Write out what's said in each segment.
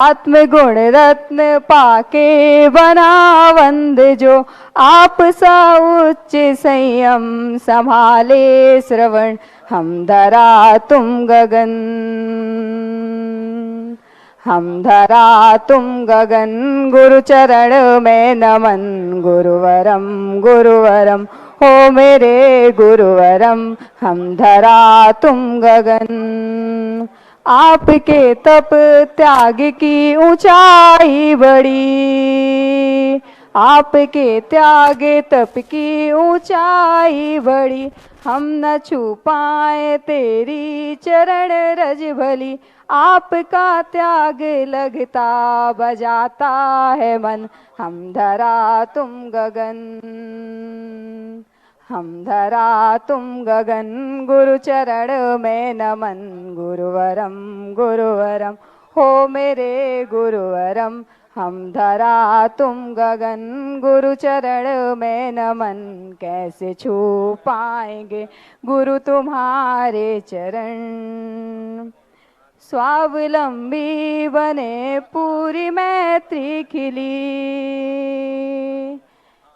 आत्मगुण रत्न पाके बना वंद जो, आप सा उच्च संयम संभाले श्रवण, हम धरा तुम गगन, हम धरा तुम गगन, गुरु चरण में नमन, गुरुवरम गुरुवरम हो मेरे गुरुवरम, हम धरा तुम गगन। आपके तप त्याग की ऊंचाई बड़ी, आपके त्याग तप की ऊंचाई बड़ी, हम न छू पाए तेरी चरण रज भली, आपका त्याग लगता बजाता है मन, हम धरा तुम गगन, हम धरा तुम गगन, गुरु चरण में नमन, गुरुवरम गुरुवरम हो मेरे गुरुवरम, हम धरा तुम गगन, गुरु चरण में नमन, कैसे छू पाएंगे गुरु तुम्हारे चरण। स्वावलंबी बने पूरी मैत्री खिली,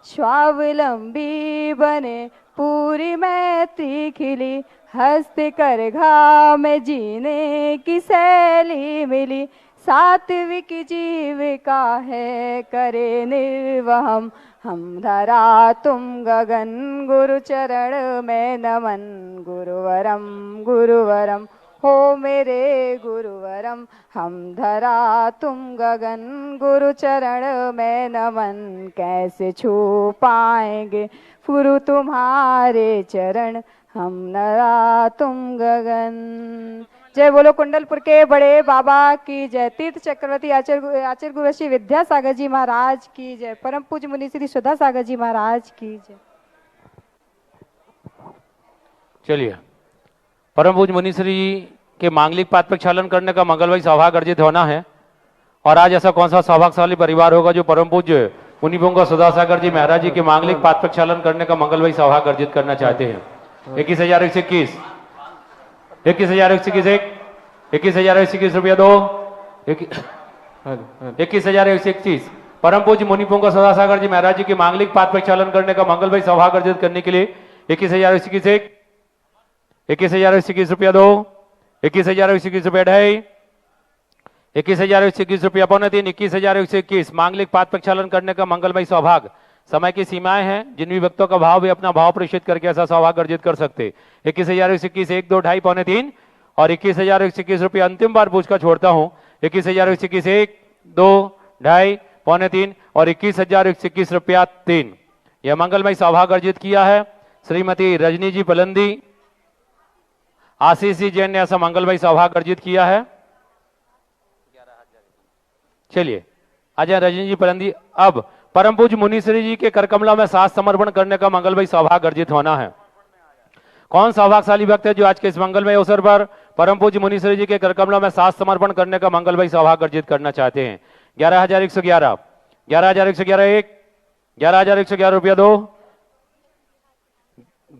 स्वावलंबी बने पूरी मैत्री खिली, हस्त कर घा में जीने की शैली मिली, सात्विक जीविका है करे निर्वहम, हम धरा तुम गगन, गुरु चरण में नमन, गुरुवरम गुरुवरम हो मेरे गुरुवरम, हम धरा तुम गगन, गुरु चरण में नमन, कैसे छू पाएंगे गुरु तुम्हारे चरण, हम धरा तुम गगन। जय बोलो कुंडलपुर के बड़े बाबा की जय, तीर्थ चक्रवर्ती आचार्य गुरु श्री विद्यासागर जी महाराज की जय, परम पूज्य मुनि श्री सुधा सागर जी महाराज की जय। चलिए, परम पूज्य मुनि श्री के मांगलिक पाद प्रक्षालन करने का मंगलमय सौभाग्य अर्जित होना है। और आज ऐसा कौन सा सौभाग्यशाली परिवार होगा जो परम पूज्य मुनि पुंग सुधा सागर जी महाराज जी के मांगलिक पाद प्रक्षालन करने का मंगलमय सौभाग्य अर्जित करना चाहते हैं। 21,121, 21,121 21,121 रुपया दो, 21,121 परम पूज्य मुनि पुंग सुधा सागर जी महाराज जी के मांगलिक पाद प्रक्षालन करने का मंगलमय सौभाग्य अर्जित करने के लिए 21,121 21,121 रुपया दो, 21,121 रुपया ढाई, 21,121 रुपया पौने तीन, 21,121 मांगलिक पाद प्रक्षालन करने का मंगलमय सौभाग्य। समय की सीमाएं हैं, जिन भी भक्तों का भाव भी अपना भाव प्रेषित करके ऐसा सौभाग्य अर्जित कर सकते। 21,121 1 2 ढाई पौने तीन और 21,121 रुपया अंतिम बार पूछ कर छोड़ता हूं। 21,121 1 2 ढाई पौने तीन और 21,121 रुपया 3। यह मंगलमय सौभाग्य अर्जित किया है श्रीमती रजनी जी पलंदी, आशीष जी जैन ने ऐसा मंगलमय सौभाग्य अर्जित किया है। चलिए अजय रजनी जी पलंदी, अब परम पूज्य मुनि श्री जी के करकमला में साथ समर्पण करने का मंगलमय सौभाग्य अर्जित होना है। कौन सौभाग्यशाली भक्त है जो आज के इस मंगलमय अवसर पर परम पूज्य मुनि श्री जी के करकमला में साथ समर्पण करने का मंगलमय सौभाग्य अर्जित करना चाहते हैं। 11,111, 11,111 1, 11,111 रुपया दो,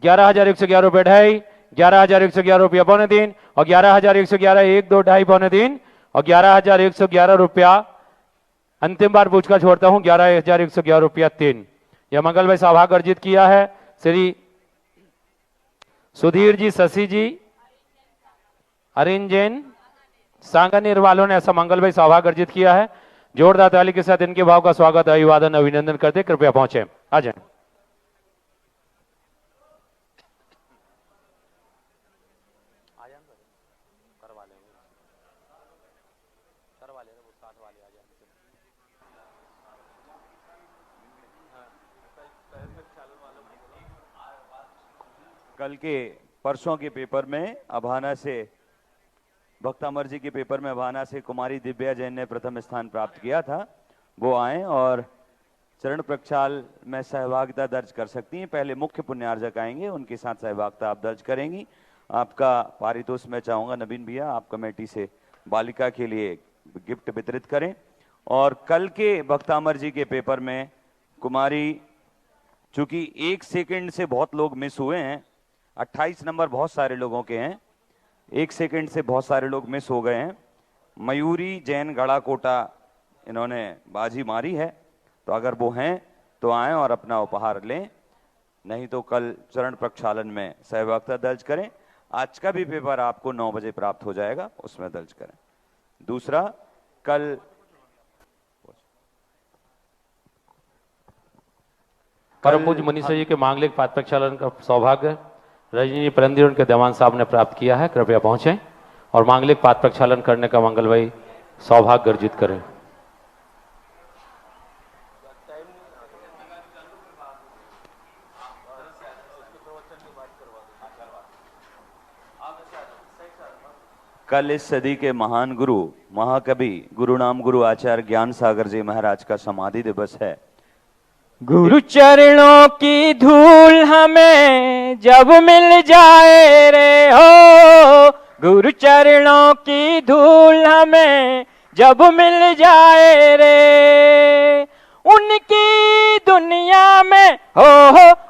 11,111 रुपया ढाई, 11,111 रुपया पौने तीन और 11,111 1 2 ढाई पौने तीन और 11,111 रुपया अंतिम बार पूछकर छोड़ता हूं 11,111 रुपया 3। यह मंगलमय सौभाग्य अर्जित किया है श्री सुधीर जी, शशि जी, अरिन जैन, सांगानेर वालों ने ऐसा मंगलमय सौभाग्य अर्जित किया है। जोरदार ताली के साथ इनके भाव का स्वागत, अभिवादन, अभिनंदन करते कृपया पहुंचे, आ जाए। कल के परसों के पेपर में अभाना से, भक्तामर जी के पेपर में अभाना से कुमारी दिव्या जैन ने प्रथम स्थान प्राप्त किया था। वो आए और चरण प्रक्षाल में सहभागिता दर्ज कर सकती हैं। पहले मुख्य पुण्यार्जक आएंगे, उनके साथ सहभागिता आप दर्ज करेंगी। आपका पारितोष मैं चाहूँगा नवीन भैया आप कमेटी से बालिका के लिए गिफ्ट वितरित करें। और कल के भक्तामर जी के पेपर में कुमारी, चूंकि 1 सेकंड से बहुत लोग मिस हुए हैं, 28 नंबर बहुत सारे लोगों के हैं, 1 सेकंड से बहुत सारे लोग मिस हो गए हैं। मयूरी जैन गड़ाकोटा इन्होंने बाजी मारी है, तो अगर वो हैं तो आएं और अपना उपहार लें, नहीं तो कल चरण प्रक्षालन में सहभागिता दर्ज करें। आज का भी पेपर आपको 9 बजे प्राप्त हो जाएगा, उसमें दर्ज करें। दूसरा, कल परम पूज्य मनीषा जी के मांगलिक पाद प्रक्षालन का सौभाग्य रजनी परंदी उनके देवान साहब ने प्राप्त किया है। कृपया पहुंचें और मांगलिक पाद प्रक्षालन करने का मंगलमयी सौभाग्य अर्जित करें। कल इस सदी के महान गुरु महाकवि गुरु नाम गुरु आचार्य ज्ञान सागर जी महाराज का समाधि दिवस है। गुरु चरणों की धूल हमें जब मिल जाए रे हो, गुरु चरणों की धूल हमें जब मिल जाए रे, उनकी दुनिया में हो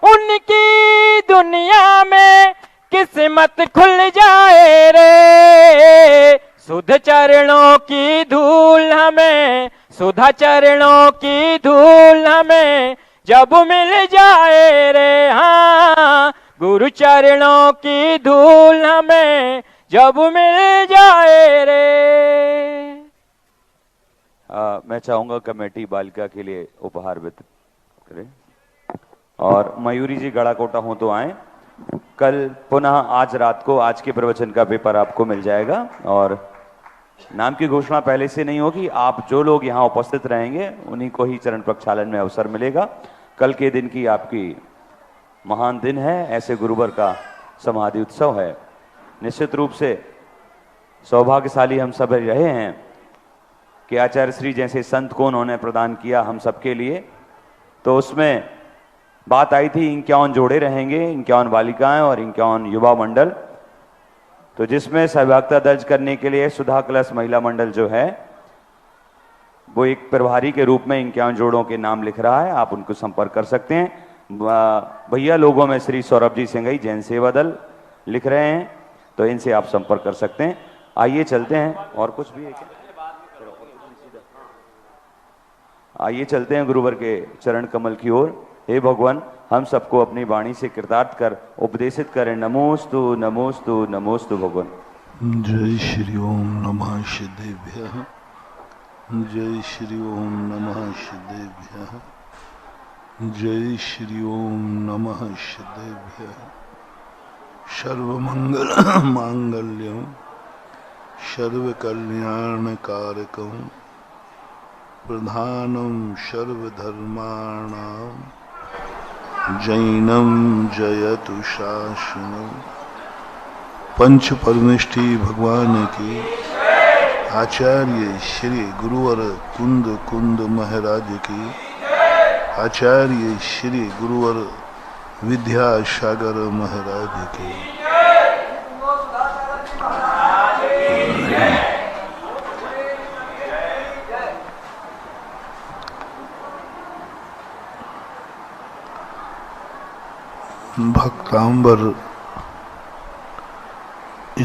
उनकी दुनिया में किस्मत खुल जाए रे। सुध चरणों की धूल हमें, सुधा चरणों की धूल हमें जब मिल जाए रे, हाँ गुरु चरणों की धूल हमें जब मिल जाए रे। मैं चाहूंगा कमेटी बालिका के लिए उपहार वितरित करें और मयूरी जी गड़ाकोटा हो तो आए। कल पुनः आज रात को आज के प्रवचन का पेपर आपको मिल जाएगा और नाम की घोषणा पहले से नहीं होगी। आप जो लोग यहाँ उपस्थित रहेंगे उन्हीं को ही चरण प्रक्षालन में अवसर मिलेगा। कल के दिन की आपकी महान दिन है, ऐसे गुरुवर का समाधि उत्सव है। निश्चित रूप से सौभाग्यशाली हम सब रहे हैं कि आचार्य श्री जैसे संत को उन्होंने प्रदान किया हम सबके लिए। तो उसमें बात आई थी 51 जोड़े रहेंगे, 51 बालिकाएं और 51 युवा मंडल। तो जिसमें सहभागिता दर्ज करने के लिए सुधा कलश महिला मंडल जो है वो एक प्रभारी के रूप में 51 जोड़ों के नाम लिख रहा है। आप उनको संपर्क कर सकते हैं। भैया लोगों में श्री सौरभ जी सिंघई जैन सेवा दल लिख रहे हैं, तो इनसे आप संपर्क कर सकते हैं। आइए चलते हैं। और कुछ भी है क्या? आइए चलते हैं गुरुवर के चरण कमल की ओर। हे भगवान, हम सबको अपनी वाणी से कृतार्थ कर उपदेशित करें। नमोस्तु नमोस्तु नमोस्तु भगवान। जय श्री ओम नमः शिदेभ्यः, जय श्री ओम नमः शिदेभ्यः, जय श्री ओम नमः शिदेभ्यः। सर्वमंगल मांगल्यं सर्वकल्याणकारकं प्रधानं सर्वधर्माणां जैनम जयतु शासनम। पंच परमेष्ठी भगवान की आचार्य श्री गुरुवर कुंद कुंद महाराज की, आचार्य श्री गुरुवर विद्यासागर महाराज की। भक्तांबर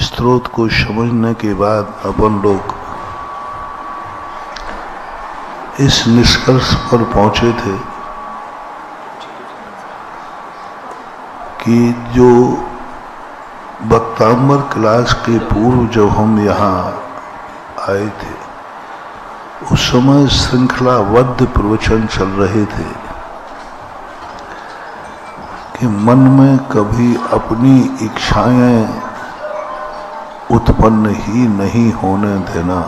स्त्रोत को समझने के बाद अपन लोग इस निष्कर्ष पर पहुंचे थे कि जो भक्तांबर क्लास के पूर्व जब हम यहाँ आए थे उस समय श्रृंखलाबद्ध प्रवचन चल रहे थे कि मन में कभी अपनी इच्छाएं उत्पन्न ही नहीं होने देना,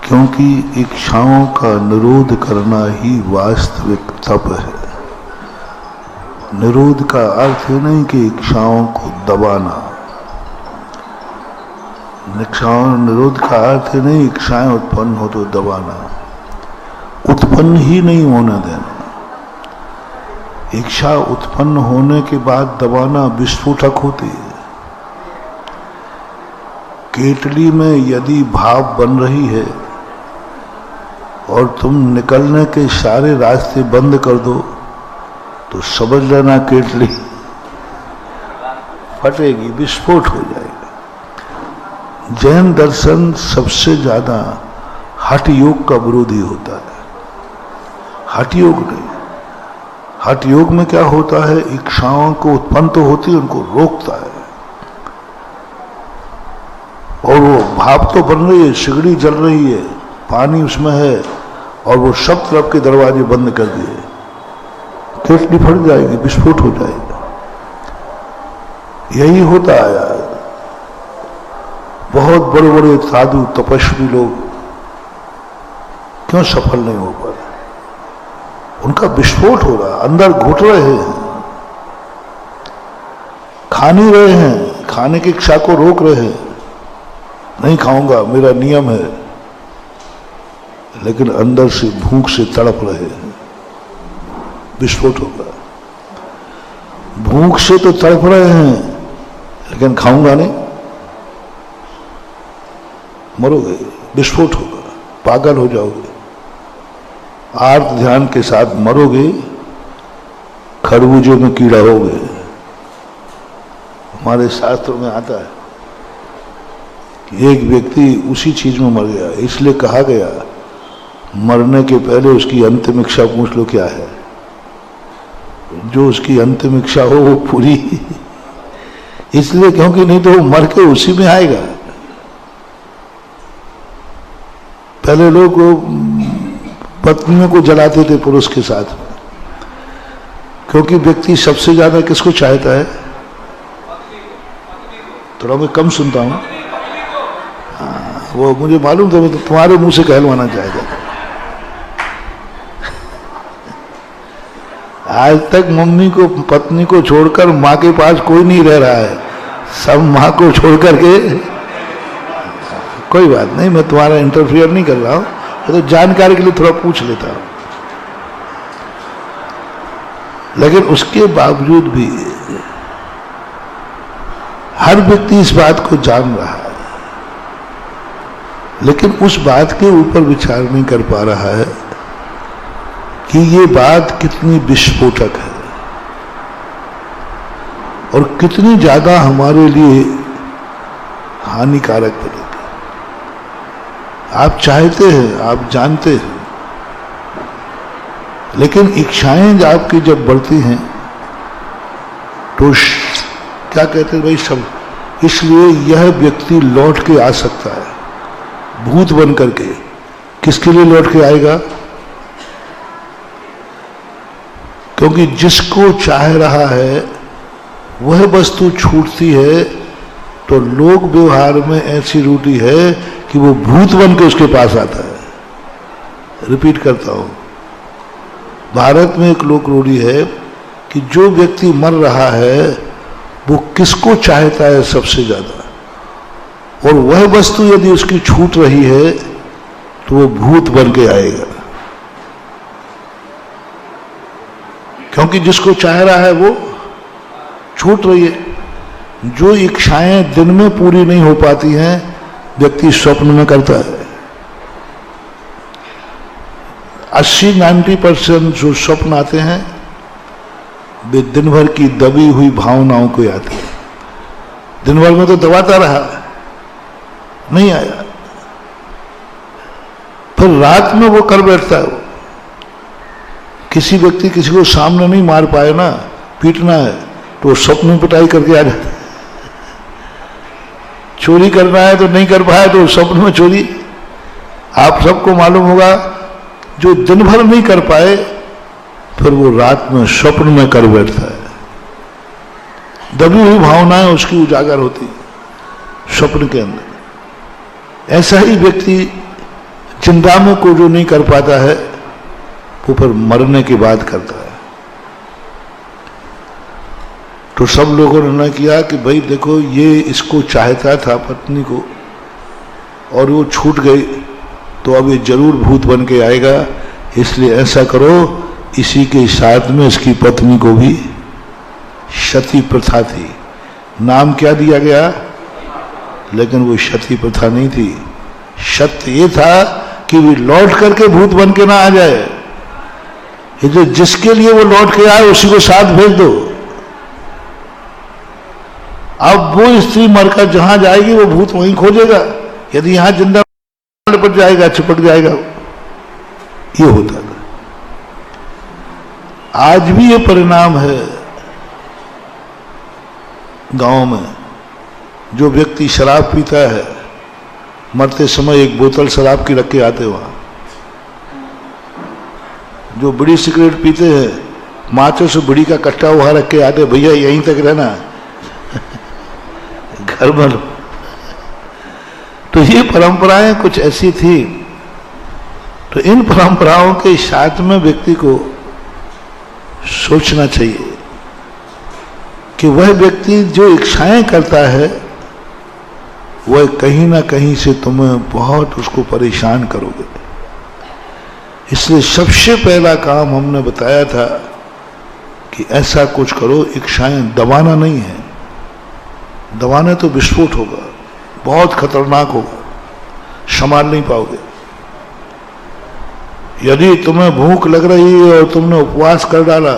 क्योंकि इच्छाओं का निरोध करना ही वास्तविक तप है। निरोध का अर्थ है नहीं कि इच्छाओं को दबाना, निरोध का अर्थ है नहीं इच्छाएं उत्पन्न हो तो दबाना, उत्पन्न ही नहीं होने देना। इच्छा उत्पन्न होने के बाद दबाना विस्फोटक होती है। केतली में यदि भाप बन रही है और तुम निकलने के सारे रास्ते बंद कर दो तो समझ लेना केतली फटेगी, विस्फोट हो जाएगा। जैन दर्शन सबसे ज्यादा हठ योग का विरोधी होता है। हठ योग नहीं, हठ योग में क्या होता है, इच्छाओं को उत्पन्न तो होती है, उनको रोकता है। और वो भाप तो बन रही है, सिगड़ी जल रही है, पानी उसमें है, और वो सब तरफ के दरवाजे बंद कर दिए, केतली फट जाएगी, विस्फोट हो जाएगा। यही होता है यार। बहुत बड़े बड़े साधु तपस्वी लोग क्यों सफल नहीं हो पा रहे? उनका विस्फोट हो रहा, अंदर घुट रहे हैं, खा नहीं रहे हैं, खाने की इच्छा को रोक रहे हैं, नहीं खाऊंगा मेरा नियम है, लेकिन अंदर से भूख से तड़प रहे हैं, विस्फोट होगा। भूख से तो तड़प रहे हैं, लेकिन खाऊंगा नहीं, मरोगे, विस्फोट होगा, पागल हो जाओगे, आर्त ध्यान के साथ मरोगे, खरबूजे में कीड़ा होगे। हमारे शास्त्रों में आता है कि एक व्यक्ति उसी चीज में मर गया, इसलिए कहा गया मरने के पहले उसकी अंतिम इच्छा पूछ लो क्या है, जो उसकी अंतिम इच्छा हो वो पूरी, इसलिए क्योंकि नहीं तो वो मर के उसी में आएगा। पहले लोग पत्नियों को जलाते थे पुरुष के साथ में, क्योंकि व्यक्ति सबसे ज्यादा किसको चाहता है? थोड़ा मैं कम सुनता हूं। हाँ, वो मुझे मालूम था, मैं तो तुम्हारे मुंह से कहलवाना चाहता था। आज तक मम्मी को, पत्नी को छोड़कर माँ के पास कोई नहीं रह रहा है, सब माँ को छोड़ करके। कोई बात नहीं, मैं तुम्हारा इंटरफियर नहीं कर रहा हूं, तो जानकारी के लिए थोड़ा पूछ लेता हूं। लेकिन उसके बावजूद भी हर व्यक्ति इस बात को जान रहा है, लेकिन उस बात के ऊपर विचार नहीं कर पा रहा है कि ये बात कितनी विस्फोटक है और कितनी ज्यादा हमारे लिए हानिकारक बनेगी। आप चाहते हैं, आप जानते हैं, लेकिन इच्छाएं आपकी जब बढ़ती हैं तो क्या कहते हैं भाई सब, इसलिए यह व्यक्ति लौट के आ सकता है भूत बन करके। किसके लिए लौट के आएगा? क्योंकि जिसको चाह रहा है वह वस्तु छूटती है, तो लोक व्यवहार में ऐसी रूढ़ी है कि वो भूत बन के उसके पास आता है। रिपीट करता हूं, भारत में एक लोक रूढ़ी है कि जो व्यक्ति मर रहा है वो किसको चाहता है सबसे ज्यादा, और वह वस्तु यदि उसकी छूट रही है तो वो भूत बन के आएगा। क्योंकि जिसको चाह रहा है वो छूट रही है। जो इच्छाएं दिन में पूरी नहीं हो पाती हैं, व्यक्ति स्वप्न में करता है। 80-90% जो स्वप्न आते हैं वे दिन भर की दबी हुई भावनाओं को आते हैं। दिन भर में तो दबाता रहा, नहीं आया, फिर रात में वो कर बैठता है। वो किसी व्यक्ति किसी को सामने नहीं मार पाए ना, पीटना है, तो स्वप्न में पिटाई करके आ जाता है। चोरी करना है तो नहीं कर पाया तो स्वप्न में चोरी। आप सबको मालूम होगा, जो दिन भर नहीं कर पाए फिर वो रात में स्वप्न में कर बैठता है। दबी हुई भावनाएं उसकी उजागर होती स्वप्न के अंदर। ऐसा ही व्यक्ति जिंदा में को जो नहीं कर पाता है वो फिर मरने की बात करता है। तो सब लोगों ने किया कि भाई देखो, ये इसको चाहता था पत्नी को और वो छूट गई, तो अब ये जरूर भूत बन के आएगा, इसलिए ऐसा करो, इसी के साथ में इसकी पत्नी को भी सती प्रथा थी। नाम क्या दिया गया? लेकिन वो सती प्रथा नहीं थी। सत्य ये था कि वो लौट करके भूत बन के ना आ जाए, इसलिए जिसके लिए वो लौट के आए उसी को साथ भेज दो। अब वो स्त्री मरकर जहां जाएगी वो भूत वहीं खोजेगा, यदि यहां जिंदा पर जाएगा चिपक जाएगा। ये होता था। आज भी ये परिणाम है गांव में। जो व्यक्ति शराब पीता है, मरते समय एक बोतल शराब की रख के आते वहां। जो बीड़ी सिगरेट पीते हैं, माचो से बीड़ी का कट्टा वहां रख के आते, भैया यहीं तक रहना, घर में। तो ये परंपराएं कुछ ऐसी थी। तो इन परंपराओं के साथ में व्यक्ति को सोचना चाहिए कि वह व्यक्ति जो इच्छाएं करता है वह कहीं ना कहीं से तुम्हें बहुत उसको परेशान करोगे। इसलिए सबसे पहला काम हमने बताया था कि ऐसा कुछ करो, इच्छाएं दबाना नहीं है। दबाने तो विस्फोट होगा, बहुत खतरनाक होगा, संभाल नहीं पाओगे। यदि तुम्हें भूख लग रही है और तुमने उपवास कर डाला,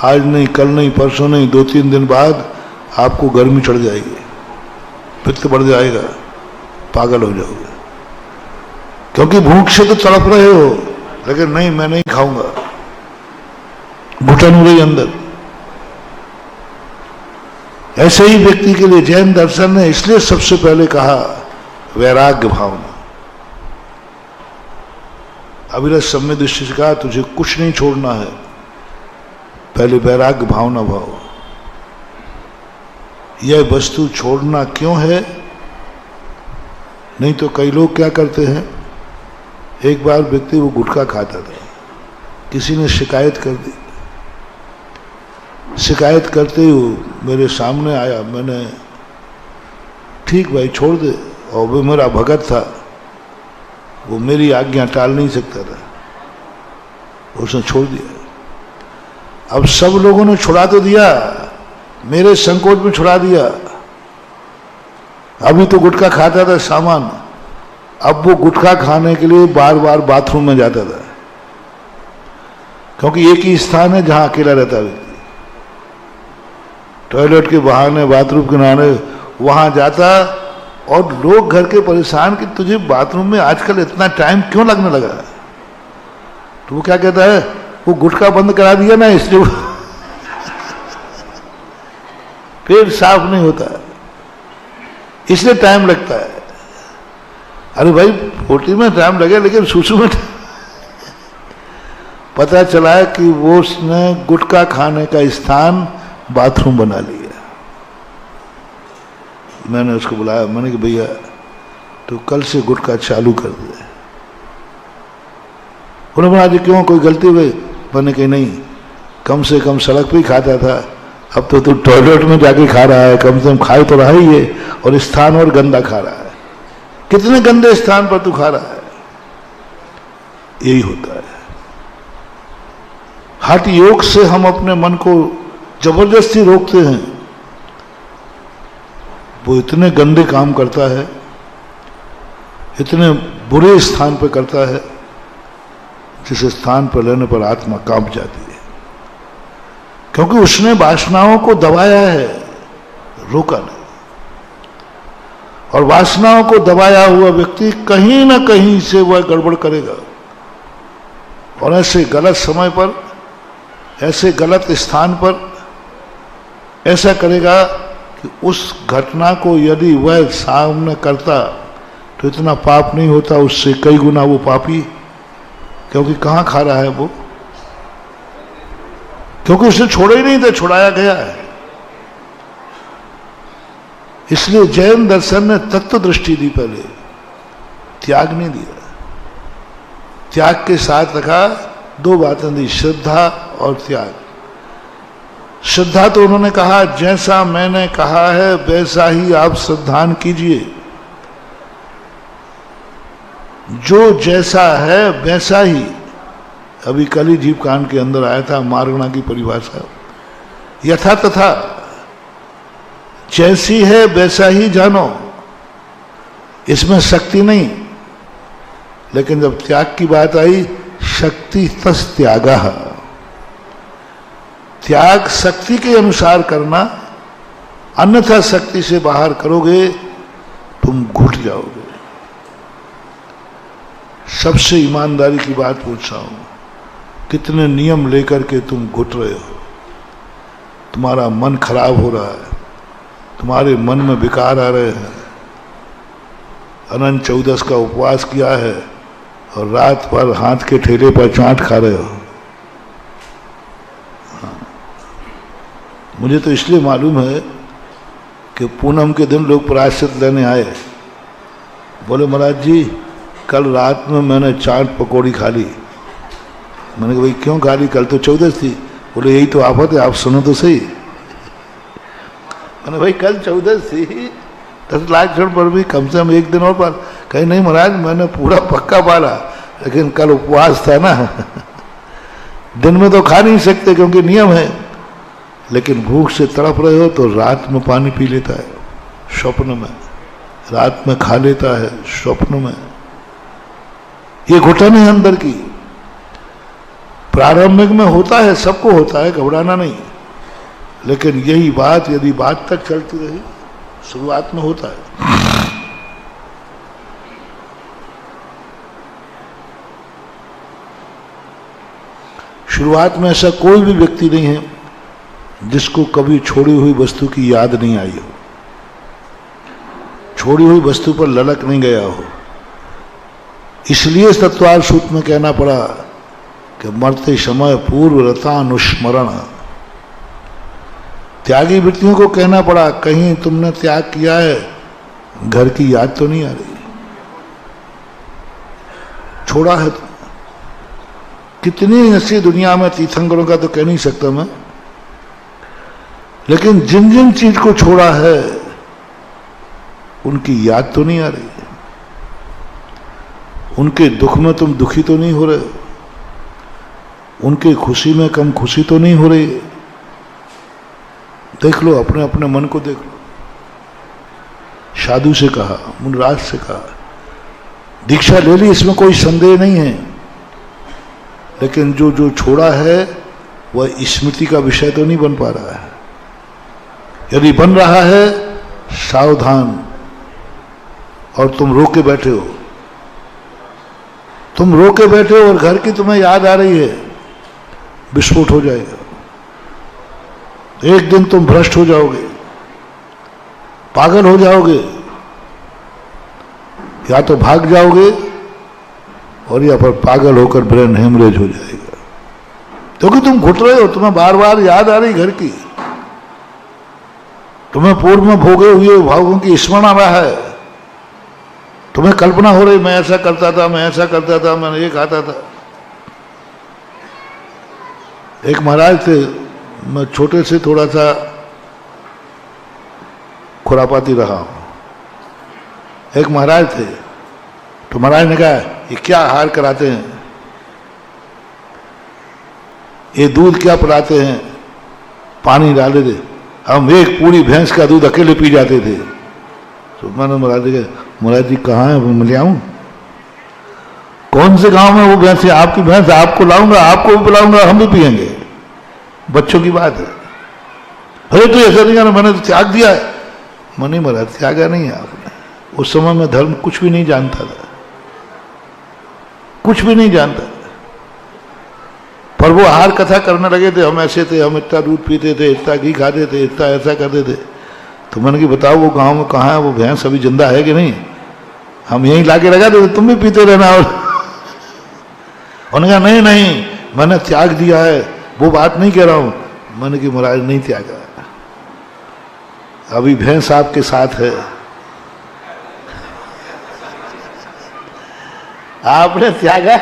आज नहीं, कल नहीं, परसों नहीं, 2-3 दिन बाद आपको गर्मी चढ़ जाएगी, पित्त बढ़ जाएगा, पागल हो जाओगे। क्योंकि भूख से तो तड़प रहे हो, लेकिन नहीं, मैं नहीं खाऊंगा, घुटन हो रही अंदर। ऐसे ही व्यक्ति के लिए जैन दर्शन ने इसलिए सबसे पहले कहा वैराग्य भावना। अविरत सम्य दृष्टि से कहा तुझे कुछ नहीं छोड़ना है, पहले वैराग्य भावना भाव। यह वस्तु छोड़ना क्यों है? नहीं तो कई लोग क्या करते हैं, एक बार व्यक्ति वो गुटखा खाता था, किसी ने शिकायत कर दी। शिकायत करते ही मेरे सामने आया, मैंने ठीक भाई छोड़ दे, और वो मेरा भगत था, वो मेरी आज्ञा टाल नहीं सकता था, उसने छोड़ दिया। अब सब लोगों ने छुड़ा तो दिया, मेरे संकोच में छुड़ा दिया। अभी तो गुटखा खाता था सामान, अब वो गुटखा खाने के लिए बार बार बाथरूम में जाता था, क्योंकि एक ही स्थान है जहां अकेला रहता व्यक्ति। टॉयलेट के बहाने, बाथरूम के नहाने वहां जाता, और लोग घर के परेशान कि तुझे बाथरूम में आजकल इतना टाइम क्यों लगने लगा। तो वो क्या कहता है, वो गुटखा बंद करा दिया ना, इसलिए पेट साफ नहीं होता, इसलिए टाइम लगता है। अरे भाई, पोटी में टाइम लगे, लेकिन सुसु में पता चला है कि वो उसने गुटखा खाने का स्थान बाथरूम बना लिया। मैंने उसको बुलाया, मैंने कहा भैया तो कल से गुटखा चालू कर दे। उन्होंने बोला जी क्यों, कोई गलती हुई? मैंने कही नहीं, कम से कम सड़क पे ही खाता था, अब तो तू टॉयलेट में जाके खा रहा है, कम से कम खाए तो रहा ही है, और स्थान और गंदा खा रहा है। कितने गंदे स्थान पर तू खा रहा है। यही होता है। हठ योग से हम अपने मन को जबरदस्ती रोकते हैं, वो इतने गंदे काम करता है, इतने बुरे स्थान पर करता है, जिस स्थान पर लेने पर आत्मा कांप जाती है, क्योंकि उसने वासनाओं को दबाया है, रोका नहीं। और वासनाओं को दबाया हुआ व्यक्ति कहीं ना कहीं से वह गड़बड़ करेगा, और ऐसे गलत समय पर, ऐसे गलत स्थान पर ऐसा करेगा कि उस घटना को यदि वह सामने करता तो इतना पाप नहीं होता, उससे कई गुना वो पापी। क्योंकि कहां खा रहा है वो, क्योंकि उसने छोड़ा ही नहीं था, छुड़ाया गया है। इसलिए जैन दर्शन ने तत्व दृष्टि दी, पहले त्याग नहीं दिया। त्याग के साथ रखा, दो बातें दी, श्रद्धा और त्याग। श्रद्धा तो उन्होंने कहा जैसा मैंने कहा है वैसा ही आप श्रद्धान कीजिए, जो जैसा है वैसा ही। अभी कल ही जीव कांड के अंदर आया था मार्गणा की परिभाषा, यथा तथा, जैसी है वैसा ही जानो, इसमें शक्ति नहीं। लेकिन जब त्याग की बात आई, शक्ति तस् त्यागः, त्याग शक्ति के अनुसार करना, अन्यथा शक्ति से बाहर करोगे तुम घुट जाओगे। सबसे ईमानदारी की बात पूछ रहा हूं, कितने नियम लेकर के तुम घुट रहे हो? तुम्हारा मन खराब हो रहा है, तुम्हारे मन में विकार आ रहे हैं। अनंत चौदस का उपवास किया है और रात भर हाथ के ठेले पर चाट खा रहे हो। मुझे तो इसलिए मालूम है कि पूनम के दिन लोग प्रायश्चित लेने आए, बोले महाराज जी कल रात में मैंने चाट पकौड़ी खा ली। मैंने कहा भाई क्यों खा ली? कल तो चौदस थी। बोले यही तो आफत है, आप सुनो तो सही। मैंने भाई कल चौदस थी, 10 लाख क्षण पर भी कम से कम एक दिन और पर। कहीं नहीं महाराज मैंने पूरा पक्का पाला, लेकिन कल उपवास था ना दिन में तो खा नहीं सकते क्योंकि नियम है, लेकिन भूख से तड़प रहे हो तो रात में पानी पी लेता है स्वप्न में, रात में खा लेता है स्वप्न में। ये घुटन है अंदर की। प्रारंभिक में होता है, सबको होता है, घबराना नहीं, लेकिन यही बात यदि बात तक चलती रही, शुरुआत में होता है। शुरुआत में ऐसा कोई भी व्यक्ति नहीं है जिसको कभी छोड़ी हुई वस्तु की याद नहीं आई हो, छोड़ी हुई वस्तु पर ललक नहीं गया हो। इसलिए तत्वार सूत्र में कहना पड़ा कि मरते समय पूर्व रतानुस्मरण। त्यागी वृत्तियों को कहना पड़ा कहीं तुमने त्याग किया है, घर की याद तो नहीं आ रही, छोड़ा है तुम। कितनी ऐसी दुनिया में तीर्थंकरों का तो कह नहीं सकता मैं, लेकिन जिन जिन चीज को छोड़ा है उनकी याद तो नहीं आ रही, उनके दुख में तुम दुखी तो नहीं हो रहे, उनके खुशी में कम खुशी तो नहीं हो रही। देख लो, अपने अपने मन को देख लो। साधु से कहा, मुनराज से कहा, दीक्षा ले ली, इसमें कोई संदेह नहीं है, लेकिन जो जो छोड़ा है वह स्मृति का विषय तो नहीं बन पा रहा है। यदि बन रहा है सावधान। और तुम रो के बैठे हो, तुम रो के बैठे हो और घर की तुम्हें याद आ रही है, विस्फोट हो जाएगा। एक दिन तुम भ्रष्ट हो जाओगे, पागल हो जाओगे, या तो भाग जाओगे और या पर पागल होकर ब्रेन हेमरेज हो जाएगा, क्योंकि तुम घुट रहे हो, तुम्हें बार बार याद आ रही घर की, तुम्हें पूर्व में भोगे हुए भावों की स्मरण आ रहा है, तुम्हें कल्पना हो रही मैं ऐसा करता था, मैं ऐसा करता था, मैंने ये खाता था। एक महाराज थे, मैं छोटे से थोड़ा सा खुरापाती रहा हूं। एक महाराज थे, तो महाराज ने कहा ये क्या आहार कराते हैं, ये दूध क्या पिलाते हैं, पानी डाले थे। हम एक पूरी भैंस का दूध अकेले पी जाते थे। तो मैंने महाराज जी कहाँ है, मैं ले आऊं? कौन से गांव में वो भैंस है? आपकी भैंस, आपको लाऊंगा, आपको भी पिलाऊंगा, हम भी पिएंगे। बच्चों की बात है। अरे तो ऐसा नहीं करना, मैंने तो त्याग दिया है। मैंने महाराज त्यागा नहीं है आपने। उस समय में धर्म कुछ भी नहीं जानता था, कुछ भी नहीं जानता था। पर वो आहार कथा करने लगे थे, हम ऐसे थे, हम इतना दूध पीते थे, इतना घी खाते थे, इतना ऐसा करते थे। तो मैंने कि बताओ वो गांव में कहाँ है, वो भैंस अभी जिंदा है कि नहीं? हम यहीं लाके लगा देते, तुम भी पीते रहना। और उन्होंने कहा नहीं नहीं मैंने त्याग दिया है, वो बात नहीं कह रहा हूं। मैंने कि महाराज नहीं त्यागा, अभी भैंस आपके साथ है, आपने त्यागा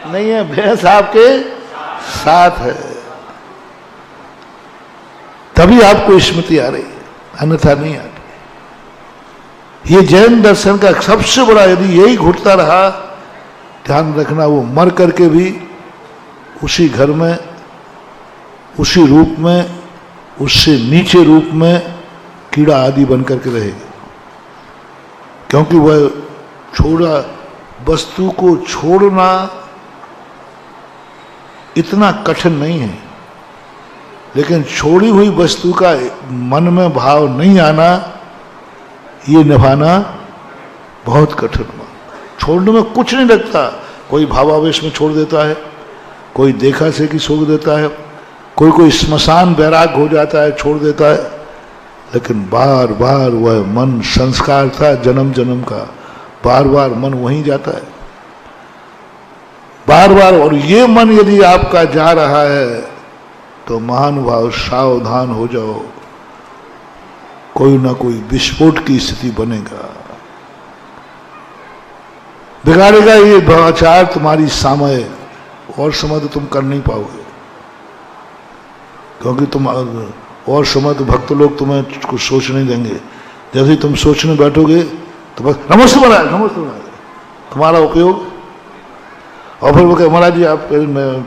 नहीं है, भैंस आपके साथ है, तभी आपको स्मृति आ रही है, अन्यथा नहीं आती। ये जैन दर्शन का सबसे बड़ा, यदि यही घुटता रहा, ध्यान रखना वो मर करके भी उसी घर में, उसी रूप में, उससे नीचे रूप में कीड़ा आदि बन करके रहेगा। क्योंकि वह छोड़ा, वस्तु को छोड़ना इतना कठिन नहीं है, लेकिन छोड़ी हुई वस्तु का मन में भाव नहीं आना, ये निभाना बहुत कठिन हुआ। छोड़ने में कुछ नहीं लगता, कोई भावावेश में छोड़ देता है, कोई देखा से कि छोड़ देता है, कोई स्मशान बैराग हो जाता है, छोड़ देता है। लेकिन बार बार वह मन संस्कार था जन्म जन्म का, बार बार मन वहीं जाता है, बार बार। और ये मन यदि आपका जा रहा है तो महानुभाव सावधान हो जाओ, कोई ना कोई विस्फोट की स्थिति बनेगा, बिगाड़ेगा ये भ्रष्टाचार तुम्हारी समय, और समय तो तुम कर नहीं पाओगे, क्योंकि तुम और समय तो भक्त लोग तुम्हें कुछ सोच नहीं देंगे। जैसे ही तुम सोचने बैठोगे तो बस नमस्ते महाराज, नमस्ते महाराज, तुम्हारा उपयोग। और फिर वो कहे महाराज जी आप, मैं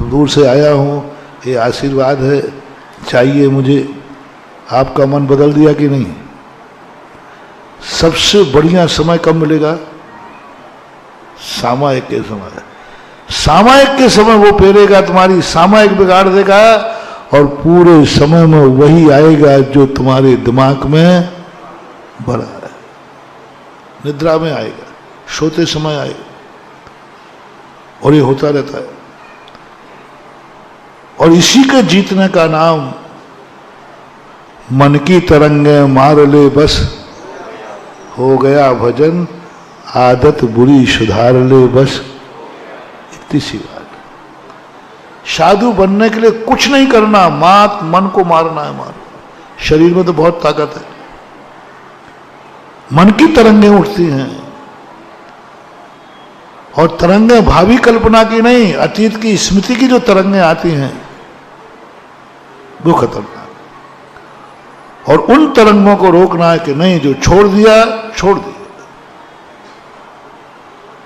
दूर से आया हूँ, ये आशीर्वाद है, चाहिए मुझे, आपका मन बदल दिया कि नहीं। सबसे बढ़िया समय कब मिलेगा? सामायिक के समय। सामायिक के समय वो फेरेगा, तुम्हारी सामायिक बिगाड़ देगा, और पूरे समय में वही आएगा जो तुम्हारे दिमाग में भरा है। निद्रा में आएगा, सोते समय आएगा, और ये होता रहता है। और इसी के जीतने का नाम मन की तरंगे मार ले बस, हो गया भजन, आदत बुरी सुधार ले बस, इतनी सी बात। साधु बनने के लिए कुछ नहीं करना, मात मन को मारना है, मारो। शरीर में तो बहुत ताकत है, मन की तरंगें उठती हैं, और तरंगें भावी कल्पना की नहीं, अतीत की स्मृति की जो तरंगें आती हैं वो खतरनाक। और उन तरंगों को रोकना है कि नहीं, जो छोड़ दिया छोड़ दिया।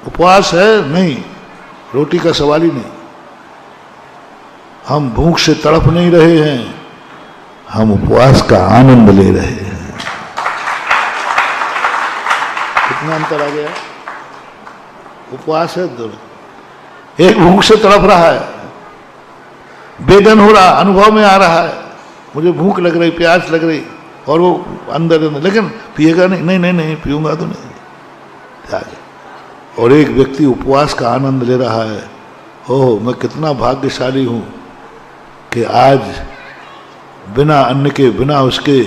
उपवास है नहीं, रोटी का सवाल ही नहीं। हम भूख से तड़प नहीं रहे हैं, हम उपवास का आनंद ले रहे हैं। कितना अंतर आ गया? उपवास है दो, एक भूख से तड़प रहा है, वेदन हो रहा, अनुभव में आ रहा है, मुझे भूख लग रही, प्यास लग रही, और वो अंदर अंदर, लेकिन पिएगा नहीं, नहीं नहीं नहीं पीऊंगा तो नहीं। और एक व्यक्ति उपवास का आनंद ले रहा है, ओह मैं कितना भाग्यशाली हूं कि आज बिना अन्न के, बिना उसके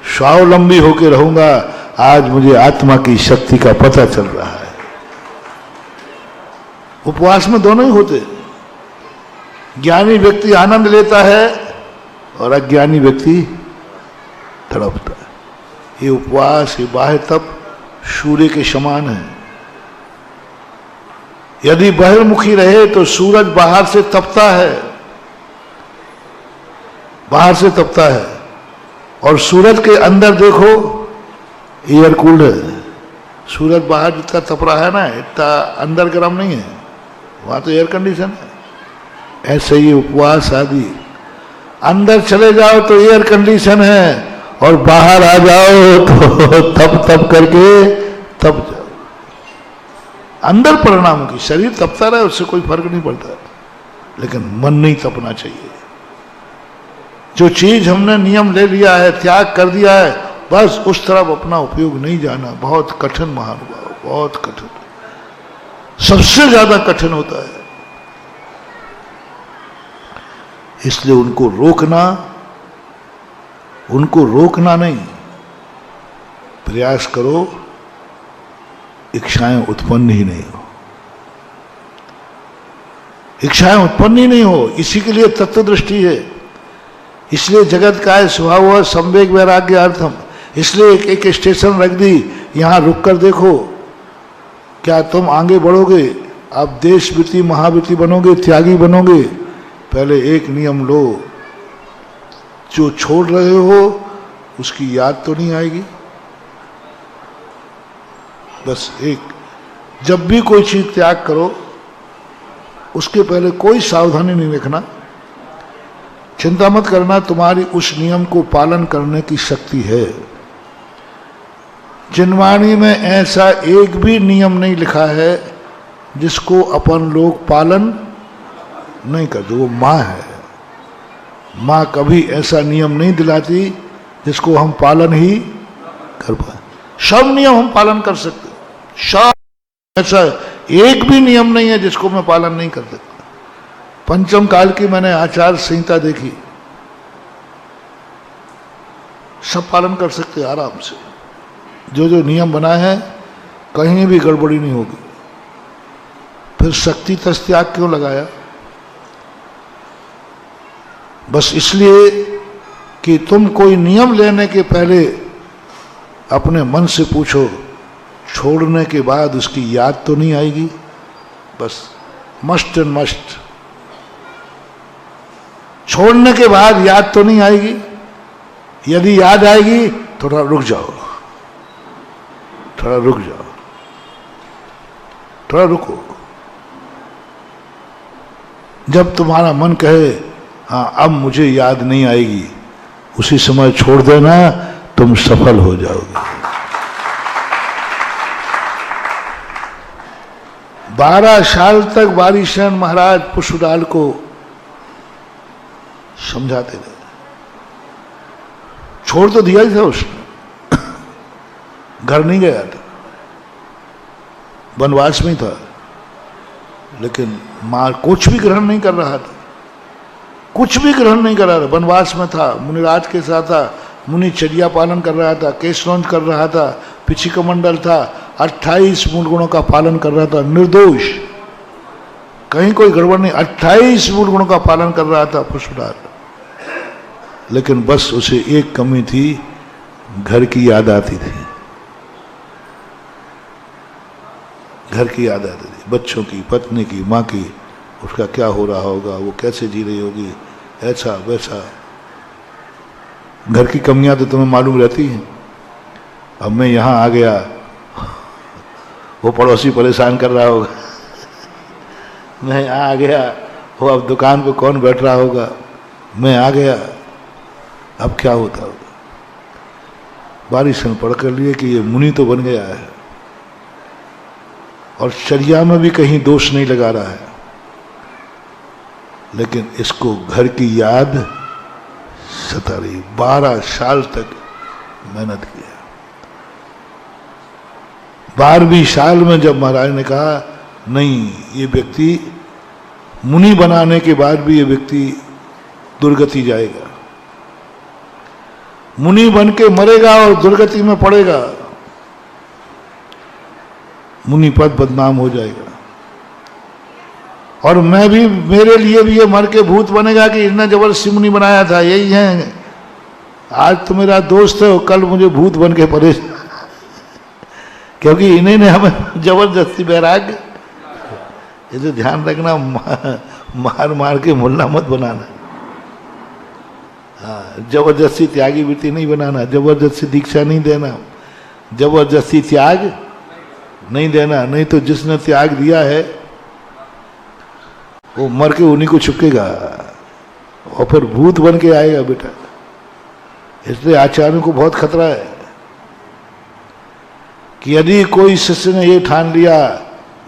स्वावलंबी होकर रहूंगा, आज मुझे आत्मा की शक्ति का पता चल रहा है। उपवास में दोनों ही होते। ज्ञानी व्यक्ति आनंद लेता है और अज्ञानी व्यक्ति तड़पता है। ये उपवास, ये बाह्य तप सूर्य के समान है। यदि बहिर्मुखी रहे तो सूरज बाहर से तपता है, बाहर से तपता है, और सूरज के अंदर देखो एयर कूल्ड है। सूरज बाहर जितना तप रहा है ना, इतना अंदर गर्म नहीं है, वहां तो एयर कंडीशन है। ऐसे ही उपवास आदि, अंदर चले जाओ तो एयर कंडीशन है, और बाहर आ जाओ तो तप तप करके तप जाओ। अंदर परिणाम की, शरीर तपता रहे उससे कोई फर्क नहीं पड़ता, लेकिन मन नहीं तपना चाहिए। जो चीज हमने नियम ले लिया है, त्याग कर दिया है, बस उस तरफ अपना उपयोग नहीं जाना। बहुत कठिन महानुभाव, बहुत कठिन, सबसे ज्यादा कठिन होता है। इसलिए उनको रोकना नहीं, प्रयास करो इच्छाएं उत्पन्न ही नहीं हो, इच्छाएं उत्पन्न ही नहीं हो। इसी के लिए तत्व दृष्टि है। इसलिए जगत का स्वभाव है संवेग वैराग्य अर्थम। इसलिए एक स्टेशन रख दी, यहां रुक कर देखो, क्या तुम आगे बढ़ोगे? आप देशविति महाविति बनोगे, त्यागी बनोगे? पहले एक नियम लो, जो छोड़ रहे हो उसकी याद तो नहीं आएगी। बस एक, जब भी कोई चीज त्याग करो उसके पहले कोई सावधानी नहीं रखना। चिंता मत करना, तुम्हारी उस नियम को पालन करने की शक्ति है। जिनवाणी में ऐसा एक भी नियम नहीं लिखा है जिसको अपन लोग पालन नहीं करते। वो माँ है, माँ कभी ऐसा नियम नहीं दिलाती जिसको हम पालन ही कर पाए। सब नियम हम पालन कर सकते, सब, ऐसा एक भी नियम नहीं है जिसको मैं पालन नहीं कर सकता। पंचम काल की मैंने आचार संहिता देखी, सब पालन कर सकते आराम से। जो जो नियम बना है कहीं भी गड़बड़ी नहीं होगी। फिर शक्ति त्याग क्यों लगाया? बस इसलिए कि तुम कोई नियम लेने के पहले अपने मन से पूछो, छोड़ने के बाद उसकी याद तो नहीं आएगी? बस मस्ट एंड मस्ट, छोड़ने के बाद याद तो नहीं आएगी? यदि याद आएगी थोड़ा रुक जाओ, थोड़ा रुक जाओ, थोड़ा रुको। जब तुम्हारा मन कहे हाँ अब मुझे याद नहीं आएगी, उसी समय छोड़ देना, तुम सफल हो जाओगे। 12 साल तक बारिशरण महाराज पुष्पलाल को समझाते रहे। छोड़ तो दिया ही था उसने, घर नहीं गया था, वनवास में था, लेकिन मां कुछ भी ग्रहण नहीं कर रहा था, कुछ भी ग्रहण नहीं कर रहा था। वनवास में था, मुनिराज के साथ था, मुनिचर्या पालन कर रहा था, केशरौंज कर रहा था, पिछी कमंडल था, 28 मूल गुणों का पालन कर रहा था, निर्दोष, कहीं कोई गड़बड़ नहीं, 28 मूल गुणों का पालन कर रहा था पुष्पलाल। लेकिन बस उसे एक कमी थी, घर की याद आती थी, घर की याद आती थी, बच्चों की, पत्नी की, माँ की, उसका क्या हो रहा होगा, वो कैसे जी रही होगी, ऐसा वैसा। घर की कमियां तो तुम्हें मालूम रहती हैं। अब मैं यहाँ आ गया, वो पड़ोसी परेशान कर रहा होगा, मैं यहाँ आ गया, वो अब दुकान पे कौन बैठ रहा होगा, मैं आ गया, अब क्या होता होगा। बारिशन पढ़ कर लिए कि ये मुनि तो बन गया है और चर्या में भी कहीं दोष नहीं लगा रहा है, लेकिन इसको घर की याद सता रही। 12 साल तक मेहनत किया। 12वीं साल में जब महाराज ने कहा नहीं, ये व्यक्ति मुनि बनाने के बाद भी ये व्यक्ति दुर्गति जाएगा, मुनि बन के मरेगा और दुर्गति में पड़ेगा, मुनि पद बदनाम हो जाएगा, और मैं भी, मेरे लिए भी ये मर के भूत बनेगा कि इसने जबरदस्ती मुनि बनाया था। यही है, आज तो मेरा दोस्त है, कल मुझे भूत बन के परेशान क्योंकि इन्हीं ने हमें जबरदस्ती बैराग। ये तो ध्यान रखना, मार मार के मुल्ला मत बनाना। हाँ, जबरदस्ती त्यागी वृत्ति नहीं बनाना, जबरदस्ती दीक्षा नहीं देना, जबरदस्ती त्याग नहीं देना। नहीं तो जिसने त्याग दिया है वो मर के उन्हीं को चुकेगा और फिर भूत बन के आएगा बेटा। इसलिए आचार्यों को बहुत खतरा है कि यदि कोई शिष्य ने ये ठान लिया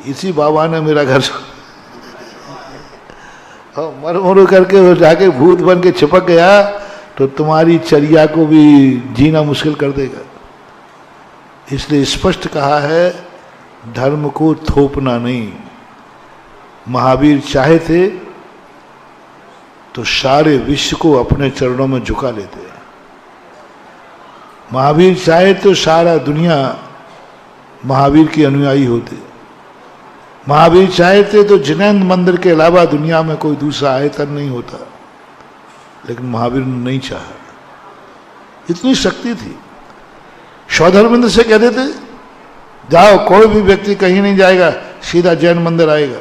इसी बाबा ने मेरा घर और मर मर करके वो जाके भूत बन के चिपक गया तो तुम्हारी चर्या को भी जीना मुश्किल कर देगा। इसलिए स्पष्ट कहा है, धर्म को थोपना नहीं। महावीर चाहे थे तो सारे विश्व को अपने चरणों में झुका लेते। महावीर चाहे तो सारा दुनिया महावीर के अनुयायी होते। महावीर चाहे थे तो जिनेंद्र मंदिर के अलावा दुनिया में कोई दूसरा आयतन नहीं होता, लेकिन महावीर ने नहीं चाहा। इतनी शक्ति थी। स्वधर्मेंद्र से कहते थे जाओ, कोई भी व्यक्ति कहीं नहीं जाएगा, सीधा जैन मंदिर आएगा।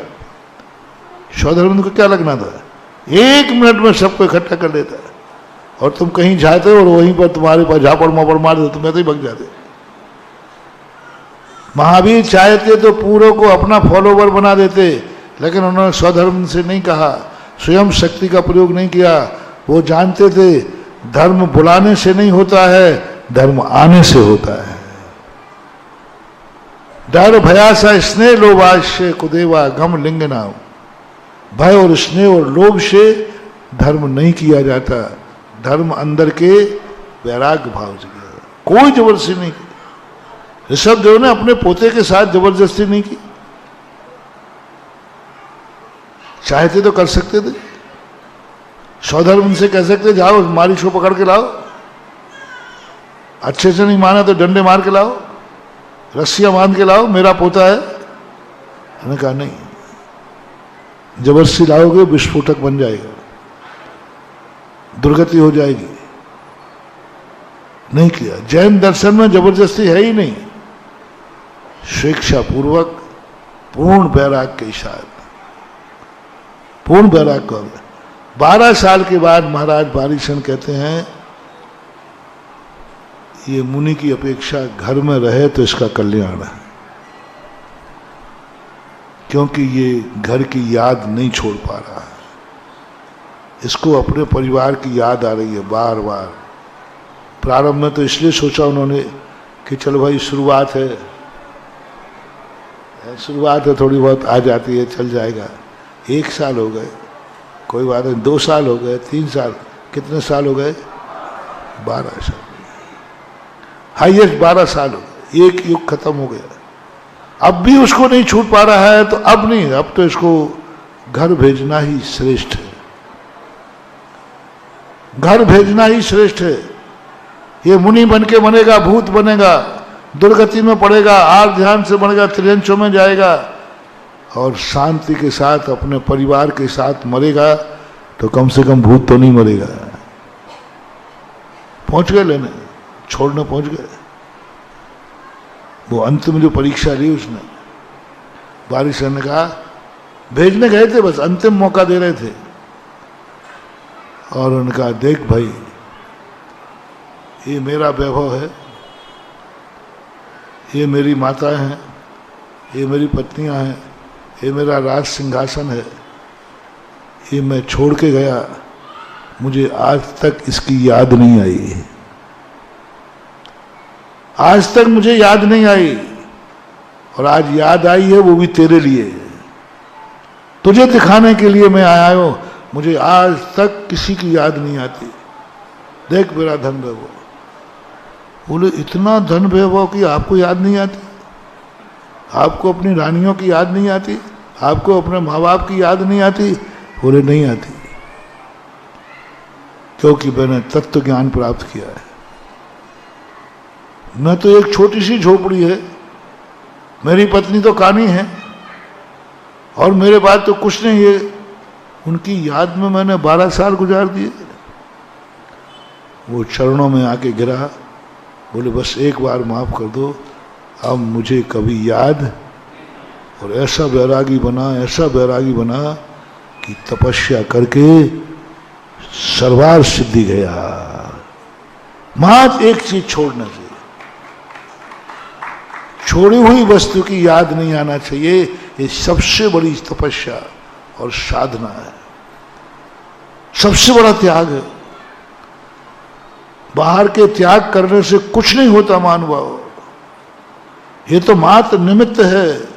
स्वधर्मेंद्र को क्या लगना था, 1 मिनट में सबको इकट्ठा कर लेता है। और तुम कहीं जाते और वहीं पर तुम्हारे पास झापड़ मापड़ मार देते, तुम्हें तो ही भग जाते। महावीर चाहते तो पूरों को अपना फॉलोवर बना देते, लेकिन उन्होंने स्वधर्म से नहीं कहा, स्वयं शक्ति का प्रयोग नहीं किया। वो जानते थे धर्म बुलाने से नहीं होता है, धर्म आने से होता है। डर भयासा स्नेह लोभाश्य कुदेवा गम लिंग नाम। भय और स्नेह और लोभ से धर्म नहीं किया जाता, धर्म अंदर के वैराग्य भाव से किया, कोई जबरदस्ती नहीं की। ऋषभदेव ने अपने पोते के साथ जबरदस्ती नहीं की, चाहते तो कर सकते थे। सौधर्म उनसे कह सकते जाओ मालिश को पकड़ के लाओ, अच्छे से नहीं माना तो डंडे मार के लाओ, रस्सियां बांध के लाओ, मेरा पोता है। मैंने कहा नहीं, जबरदस्ती लाओगे विस्फोटक बन जाएगा, दुर्गति हो जाएगी। नहीं किया। जैन दर्शन में जबरदस्ती है ही नहीं, स्वेच्छा पूर्वक पूर्ण वैराग के साथ, पूर्ण वैराग को। 12 साल के बाद महाराज बारिशन कहते हैं ये मुनि की अपेक्षा घर में रहे तो इसका कल्याण है, क्योंकि ये घर की याद नहीं छोड़ पा रहा है, इसको अपने परिवार की याद आ रही है बार बार। प्रारंभ में तो इसलिए सोचा उन्होंने कि चलो भाई शुरुआत है, थोड़ी बहुत आ जाती है, चल जाएगा। 1 साल हो गए, कोई बात नहीं, 2 साल हो गए, 3 साल, कितने साल हो गए? 12 साल, हाईएस्ट 12 साल हो गए, एक युग खत्म हो गया। अब भी उसको नहीं छूट पा रहा है, तो अब नहीं, अब तो इसको घर भेजना ही श्रेष्ठ है, घर भेजना ही श्रेष्ठ है। ये मुनि बन के बनेगा, भूत बनेगा, दुर्गति में पड़ेगा, आर ध्यान से बनेगा, त्रियंचों में जाएगा, और शांति के साथ अपने परिवार के साथ मरेगा तो कम से कम भूत तो नहीं मरेगा। पहुंच गए लेने, छोड़ने पहुंच गए। वो अंत में जो परीक्षा ली उसने, बारिश ने कहा, भेजने गए थे, बस अंतिम मौका दे रहे थे, और उन्होंने कहा देख भाई, ये मेरा वैभव है, ये मेरी माता हैं, ये मेरी पत्नियां हैं, ये मेरा राज सिंहासन है, ये मैं छोड़ के गया, मुझे आज तक इसकी याद नहीं आई, आज तक मुझे याद नहीं आई, और आज याद आई है, वो भी तेरे लिए, तुझे दिखाने के लिए मैं आया हूं। मुझे आज तक किसी की याद नहीं आती, देख मेरा धन वैभव। बोले इतना धन वैभव की आपको याद नहीं आती? आपको अपनी रानियों की याद नहीं आती? आपको अपने माँ बाप की याद नहीं आती? बोले नहीं आती, क्योंकि मैंने तत्व ज्ञान प्राप्त किया है। मैं तो एक छोटी सी झोपड़ी है, मेरी पत्नी तो कानी है, और मेरे बाद तो कुछ नहीं है। उनकी याद में मैंने 12 साल गुजार दिए। वो चरणों में आके गिरा, बोले बस एक बार माफ कर दो, अब मुझे कभी याद। और ऐसा बैरागी बना, ऐसा बैरागी बना कि तपस्या करके सर्वार सिद्धि गया, मात्र एक चीज छोड़ने से। छोड़ी हुई वस्तु की याद नहीं आना चाहिए, ये सबसे बड़ी तपस्या और साधना है, सबसे बड़ा त्याग है। बाहर के त्याग करने से कुछ नहीं होता मानव, ये तो मात्र निमित्त है।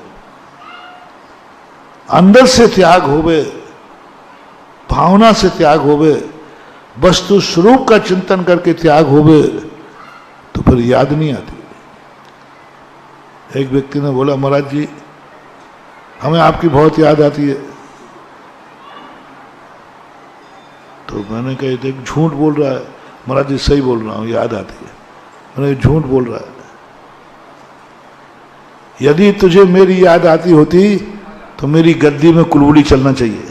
अंदर से त्याग होवे, भावना से त्याग होवे, वस्तु स्वरूप का चिंतन करके त्याग होवे, तो फिर याद नहीं आती। एक व्यक्ति ने बोला महाराज जी हमें आपकी बहुत याद आती है। तो मैंने कहा देख झूठ बोल रहा है। महाराज जी सही बोल रहा हूं, याद आती है। मैंने झूठ बोल रहा है, यदि तुझे मेरी याद आती होती तो मेरी गद्दी में कुलबुड़ी चलना चाहिए।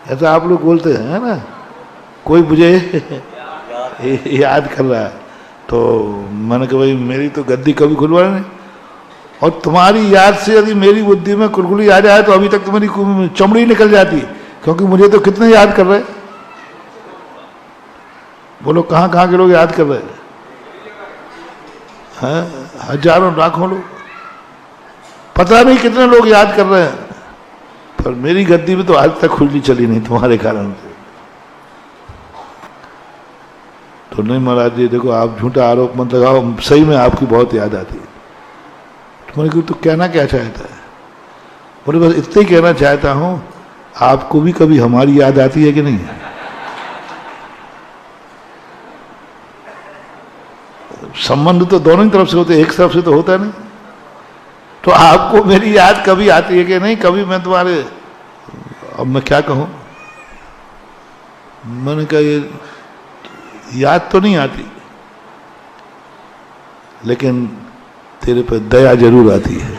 ऐसा आप लोग बोलते हैं ना, कोई मुझे याद कर रहा है, तो मैंने कहा भाई मेरी तो गद्दी कभी खुलवा नहीं, और तुम्हारी याद से यदि मेरी बुद्धि में कुलकुली आ जाए तो अभी तक तो मेरी चमड़ी निकल जाती, क्योंकि मुझे तो कितने याद कर रहे। बोलो कहाँ कहाँ के लोग याद कर रहे हैं? हजारों लाखों लोग, पता नहीं कितने लोग याद कर रहे हैं, पर मेरी गद्दी में तो आज तक खुली चली नहीं तुम्हारे कारण से। तो नहीं महाराज जी देखो आप झूठा आरोप मत लगाओ, सही में आपकी बहुत याद आती है। तुम्हारे को तो कहना क्या चाहता है? बोले बस इतना ही कहना चाहता हूं आपको भी कभी हमारी याद आती है कि नहीं? संबंध तो दोनों ही तरफ से होते, एक तरफ से तो होता नहीं। तो आपको मेरी याद कभी आती है कि नहीं? कभी मैं तुम्हारे, अब मैं क्या कहूं, मैंने कहा ये याद तो नहीं आती, लेकिन तेरे पे दया जरूर आती है।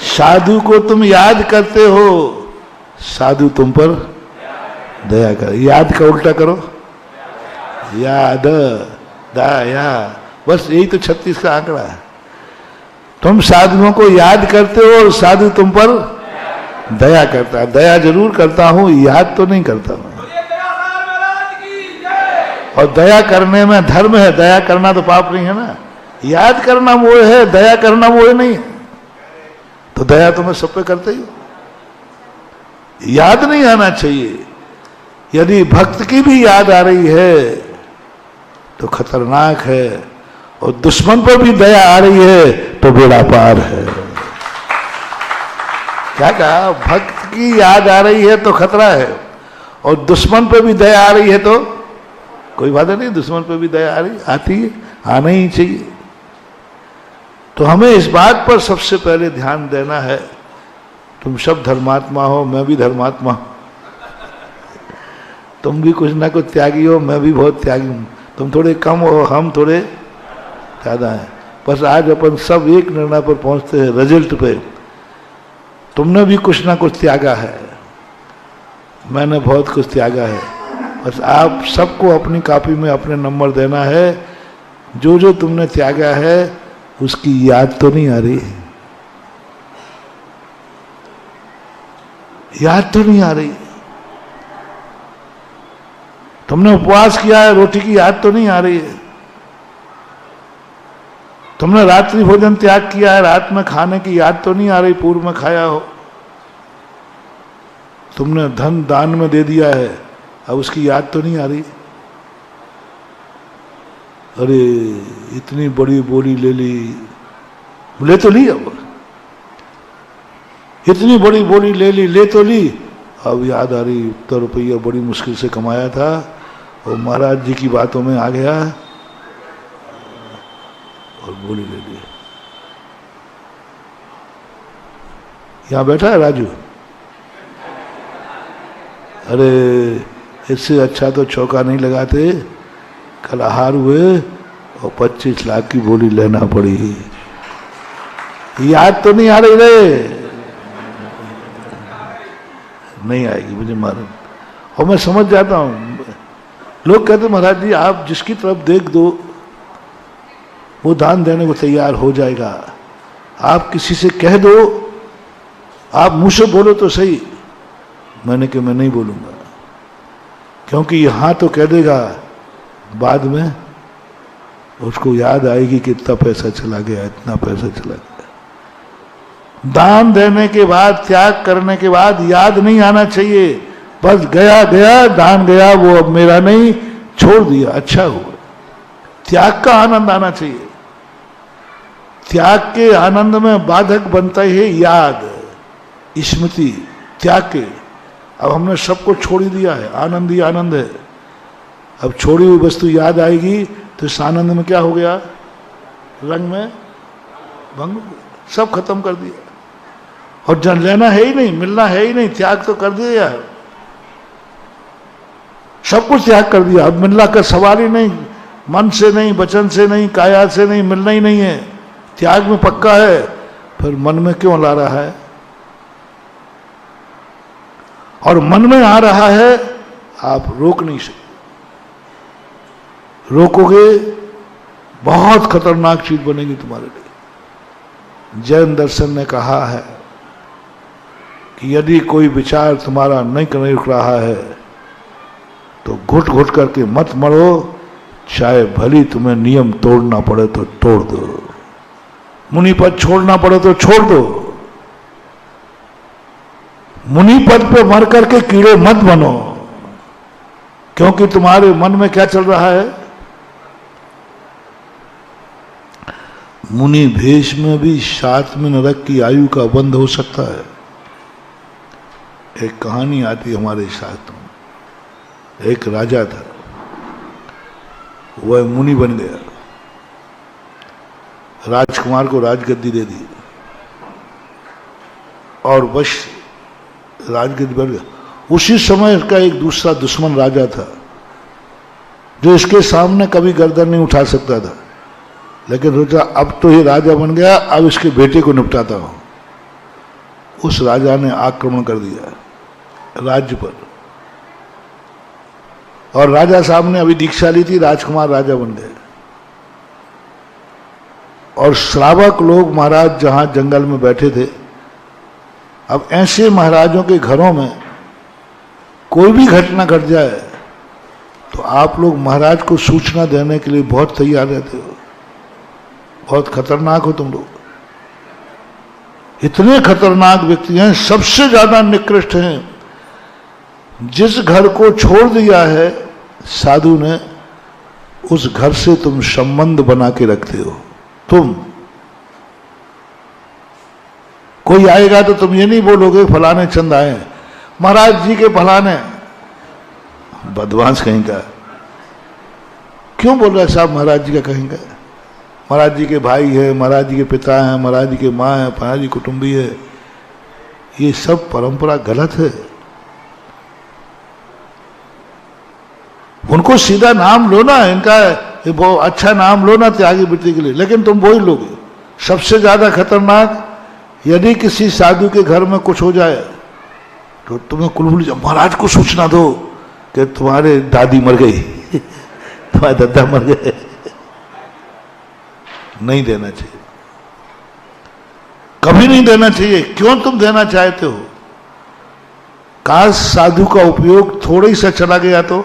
साधु को तुम याद करते हो, साधु तुम पर दया कर। याद का उल्टा करो, याद दया, बस यही तो 36 का आंकड़ा है। तुम साधुओं को याद करते हो और साधु तुम पर दया करता है। दया जरूर करता हूं, याद तो नहीं करता हूं। और दया करने में धर्म है, दया करना तो पाप नहीं है ना। याद करना वो है, दया करना वो नहीं है। तो दया तो मैं सब पे करते ही हूं। याद नहीं आना चाहिए। यदि भक्त की भी याद आ रही है तो खतरनाक है, और दुश्मन पर भी दया आ रही है तो बेड़ा पार है। क्या कहा? भक्त की याद आ रही है तो खतरा है, और दुश्मन पर भी दया आ रही है तो कोई बात नहीं। दुश्मन पर भी दया आ रही, आती है, आना ही चाहिए। तो हमें इस बात पर सबसे पहले ध्यान देना है। तुम सब धर्मात्मा हो, मैं भी धर्मात्मा हूं। तुम भी कुछ ना कुछ त्यागी हो, मैं भी बहुत त्यागी हूं। तुम थोड़े कम हो, हम थोड़े ज्यादा हैं। बस आज अपन सब एक निर्णय पर पहुंचते हैं, रिजल्ट पे। तुमने भी कुछ ना कुछ त्यागा है, मैंने बहुत कुछ त्यागा है। बस आप सबको अपनी कॉपी में अपने नंबर देना है। जो जो तुमने त्यागा है उसकी याद तो नहीं आ रही, याद तो नहीं आ रही। तुमने उपवास किया है, रोटी की याद तो नहीं आ रही है। तुमने रात्रि भोजन त्याग किया है, रात में खाने की याद तो नहीं आ रही, पूर्व में खाया हो। तुमने धन दान में दे दिया है, अब उसकी याद तो नहीं आ रही। अरे इतनी बड़ी बोली ले ली, ले तो ली, अब इतनी बड़ी बोली ले ली, ले तो ली, अब याद आ रही तो रुपया बड़ी मुश्किल से कमाया था और महाराज जी की बातों में आ गया और बोली ले ली। यहां बैठा है राजू। अरे इससे अच्छा तो चौका नहीं लगाते, कल हार हुए और 25 लाख की बोली लेना पड़ी। याद तो नहीं आ रही रे, नहीं आएगी मुझे मालूम। और मैं समझ जाता हूं, लोग कहते महाराज जी आप जिसकी तरफ देख दो वो दान देने को तैयार हो जाएगा। आप किसी से कह दो, आप मुंह से बोलो तो सही। मैंने कि मैं नहीं बोलूंगा, क्योंकि यहां तो कह देगा, बाद में उसको याद आएगी कि इतना पैसा चला गया, इतना पैसा चला गया। दान देने के बाद, त्याग करने के बाद याद नहीं आना चाहिए। बस गया गया, दान गया, वो अब मेरा नहीं, छोड़ दिया, अच्छा हुआ। त्याग का आनंद आना चाहिए। त्याग के आनंद में बाधक बनता है याद, स्मृति। त्याग के अब हमने सबको छोड़ ही दिया है, आनंद ही आनंद है। अब छोड़ी हुई वस्तु याद आएगी तो इस आनंद में क्या हो गया, रंग में भंग, सब खत्म कर दिया। और जन लेना है ही नहीं, मिलना है ही नहीं, त्याग तो कर दिया, सब कुछ त्याग कर दिया। अब मिलना का सवाल ही नहीं, मन से नहीं, वचन से नहीं, काया से नहीं, मिलना ही नहीं है। त्याग में पक्का है, फिर मन में क्यों ला रहा है? और मन में आ रहा है, आप रोक नहीं सकते। रोकोगे बहुत खतरनाक चीज बनेगी तुम्हारे लिए। जैन दर्शन ने कहा है कि यदि कोई विचार तुम्हारा नहीं रुक रहा है तो घुट घुट करके मत मरो, चाहे भली तुम्हें नियम तोड़ना पड़े तो तोड़ दो, मुनि पद छोड़ना पड़े तो छोड़ दो। मुनि पद पे मर करके कीड़े मत बनो, क्योंकि तुम्हारे मन में क्या चल रहा है? मुनि भेष में भी 7वें नरक की आयु का बंध हो सकता है। एक कहानी आती है हमारे शास्त्रों में। एक राजा था, वह मुनि बन गया, राजकुमार को राजगद्दी दे दी और बस राजगद्दी बन गया। उसी समय इसका एक दूसरा दुश्मन राजा था जो इसके सामने कभी गर्दन नहीं उठा सकता था, लेकिन सोचा अब तो ये राजा बन गया, अब इसके बेटे को निपटाता हूं। उस राजा ने आक्रमण कर दिया राज्य पर, और राजा साहब ने अभी दीक्षा ली थी, राजकुमार राजा बन गए। और श्रावक लोग महाराज जहां जंगल में बैठे थे, अब ऐसे महाराजों के घरों में कोई भी घटना घट जाए तो आप लोग महाराज को सूचना देने के लिए बहुत तैयार रहते हो। बहुत खतरनाक हो तुम लोग, इतने खतरनाक व्यक्ति हैं, सबसे ज्यादा निकृष्ट हैं। जिस घर को छोड़ दिया है साधु ने, उस घर से तुम संबंध बना के रखते हो। तुम कोई आएगा तो तुम ये नहीं बोलोगे फलाने चंद आए, महाराज जी के फलाने, बदमाश कहीं का। क्यों बोल रहा है साहब महाराज जी का कहेंगे? महाराज जी के भाई है, महाराज जी के पिता हैं, महाराज जी के माँ है, महाराज जी कुटुंबी है। ये सब परंपरा गलत है। उनको सीधा नाम लो ना, इनका वो अच्छा नाम लो ना त्यागी वृत्ति के लिए, लेकिन तुम वही लोगे। सबसे ज्यादा खतरनाक, यदि किसी साधु के घर में कुछ हो जाए तो तुम्हें कुलबुल महाराज को सूचना दो कि तुम्हारे दादी मर गई, तुम्हारे दादा मर गए। नहीं देना चाहिए, कभी नहीं देना चाहिए। क्यों तुम देना चाहते हो? काश साधु का उपयोग थोड़ा ही सा चला गया तो।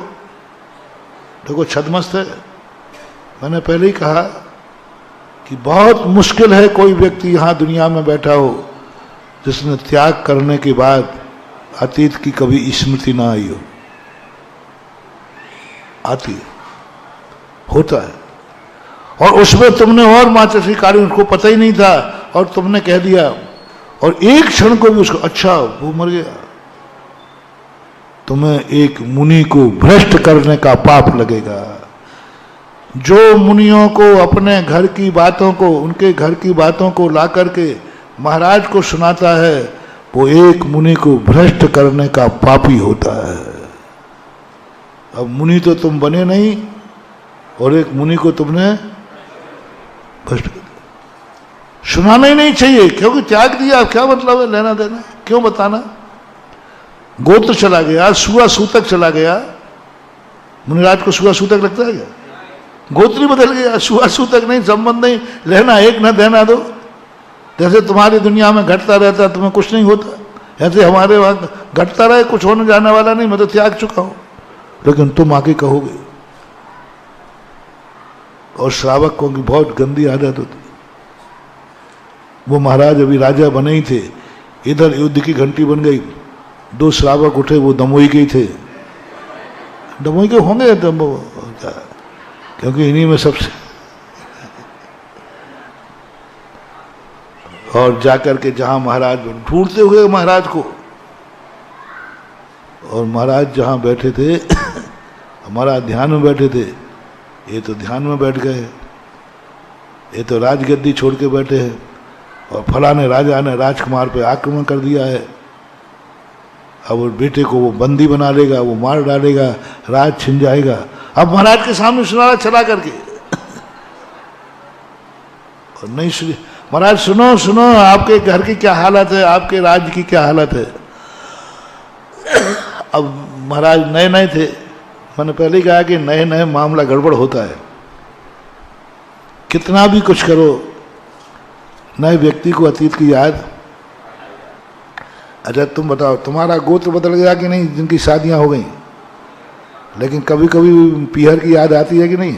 देखो छदमस्त है, मैंने पहले ही कहा कि बहुत मुश्किल है कोई व्यक्ति यहां दुनिया में बैठा हो जिसने त्याग करने के बाद अतीत की कभी स्मृति ना आई हो। आती है, होता है, और उसमें तुमने और माचसी कार्य उनको पता ही नहीं था और तुमने कह दिया, और एक क्षण को भी उसको अच्छा वो मर गया। तुम्हें एक मुनि को भ्रष्ट करने का पाप लगेगा। जो मुनियों को अपने घर की बातों को, उनके घर की बातों को ला करके महाराज को सुनाता है, वो एक मुनि को भ्रष्ट करने का पापी होता है। अब मुनि तो तुम बने नहीं, और एक मुनि को तुमने भ्रष्ट कर दिया। सुनाना ही नहीं चाहिए, क्योंकि त्याग दिया, क्या मतलब है लेना देना? क्यों बताना? गोत्र चला गया, सुआ सूतक चला गया। मुनिराज को सुआ सूतक लगता है क्या? गोत्र ही बदल गया, सुआ सूतक नहीं, संबंध नहीं, रहना एक न देना दो। जैसे तुम्हारी दुनिया में घटता रहता, तुम्हें कुछ नहीं होता, ऐसे हमारे वहां घटता रहे, कुछ होने जाने वाला नहीं, मैं तो त्याग चुका हूं। लेकिन तुम आके कहोगे। और श्रावक को की बहुत गंदी आदत होती। वो महाराज अभी राजा बने ही थे, इधर युद्ध की घंटी बन गई, दो श्रावक उठे, वो दमोई के ही थे। दमोई के होंगे क्योंकि इन्हीं में सबसे। और जाकर के जहां महाराज ढूंढते हुए महाराज को, और महाराज जहां बैठे थे हमारा ध्यान में बैठे थे, ये तो ध्यान में बैठ गए, ये तो राजगद्दी छोड़ के बैठे हैं, और फलाने राजा ने राजकुमार पे आक्रमण कर दिया है। अब वो बेटे को वो बंदी बना लेगा, वो मार डालेगा, राज छिन जाएगा। अब महाराज के सामने सुना चला करके और नहीं सुनी, महाराज सुनो सुनो, आपके घर की क्या हालत है, आपके राज्य की क्या हालत है। अब महाराज नए नए थे, मैंने पहले ही कहा कि नए नए मामला गड़बड़ होता है। कितना भी कुछ करो, नए व्यक्ति को अतीत की याद। अच्छा तुम बताओ, तुम्हारा गोत्र बदल गया कि नहीं जिनकी शादियां हो गई? लेकिन कभी कभी पीहर की याद आती है कि नहीं?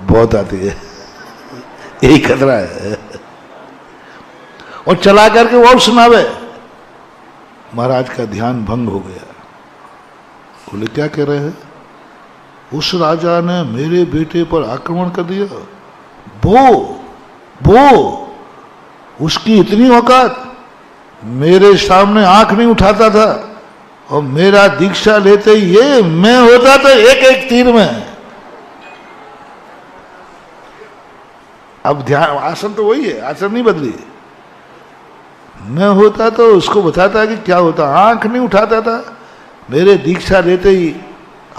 बहुत आती है, यही खतरा है। और चला करके वो सुनावे, महाराज का ध्यान भंग हो गया। बोले क्या कह रहे हैं? उस राजा ने मेरे बेटे पर आक्रमण कर दिया। वो वो उसकी इतनी औकात, मेरे सामने आंख नहीं उठाता था और मेरा दीक्षा लेते ही ये मैं होता तो एक एक तीर में। अब ध्यान, आसन तो वही है, आसन नहीं बदली। मैं होता तो उसको बताता कि क्या होता, आंख नहीं उठाता था, मेरे दीक्षा लेते ही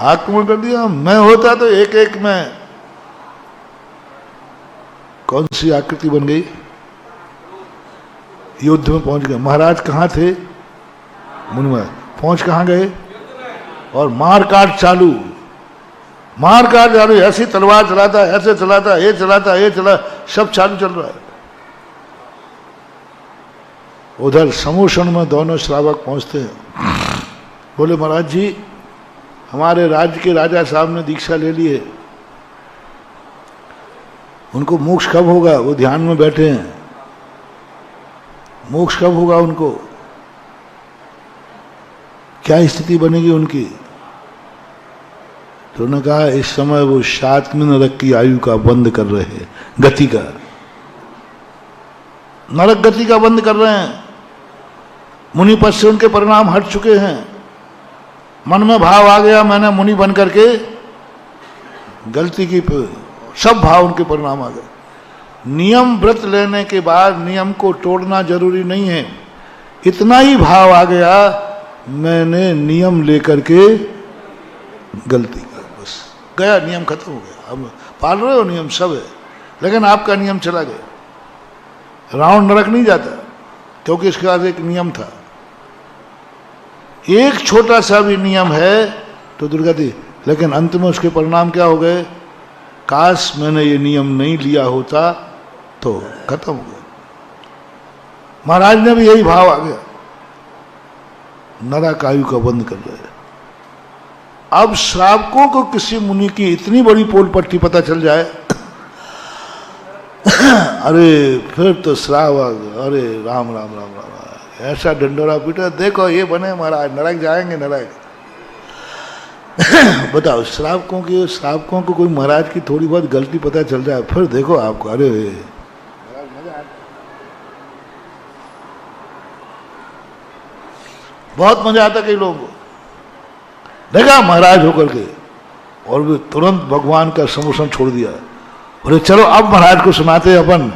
आक्रमण कर दिया। मैं होता तो एक एक में। कौन सी आकृति बन गई, युद्ध में पहुंच गए। महाराज कहाँ थे, मुनिवर पहुंच कहाँ गए, और मार काट चालू, मार काट चालू। ऐसी तलवार चलाता, ऐसे चलाता, ये चलाता, ये चला, सब चालू चल रहा है। उधर समूषण में दोनों श्रावक पहुंचते हैं। बोले महाराज जी, हमारे राज्य के राजा साहब ने दीक्षा ले ली है, उनको मोक्ष कब होगा, वो ध्यान में बैठे हैं, मोक्ष कब होगा उनको, क्या स्थिति बनेगी उनकी। तो उन्होंने कहा इस समय वो 7वें नरक की आयु का बंद कर रहे हैं, गति का, नरक गति का बंद कर रहे हैं। मुनि पद से उनके परिणाम हट चुके हैं। मन में भाव आ गया मैंने मुनि बन करके गलती की, सब भाव उनके परिणाम आ गए। नियम व्रत लेने के बाद नियम को तोड़ना जरूरी नहीं है, इतना ही भाव आ गया मैंने नियम लेकर के गलती की, बस गया, नियम खत्म हो गया। अब पाल रहे हो नियम सब है, लेकिन आपका नियम चला गया। रावण नरक नहीं जाता क्योंकि इसके पास एक नियम था। एक छोटा सा भी नियम है तो दुर्गति, लेकिन अंत में उसके परिणाम क्या हो गए, काश मैंने ये नियम नहीं लिया होता तो खत्म हो गया। महाराज ने भी यही भाव आ गया, नरक आयु का बंद कर रहे। अब श्रावकों को किसी मुनि की इतनी बड़ी पोल पट्टी पता चल जाए अरे फिर तो श्रावक, अरे राम राम राम राम, ऐसा डंडोरा पीटा, देखो ये बने महाराज, नरक जाएंगे नरक। बताओ, श्रावकों को कोई महाराज की थोड़ी बहुत गलती पता चल जाए, फिर देखो आपको, अरे बहुत मजा आता कई लोगों को, देखा महाराज होकर के, और भी तुरंत भगवान का समूषण छोड़ दिया। बोले चलो अब महाराज को सुनाते अपन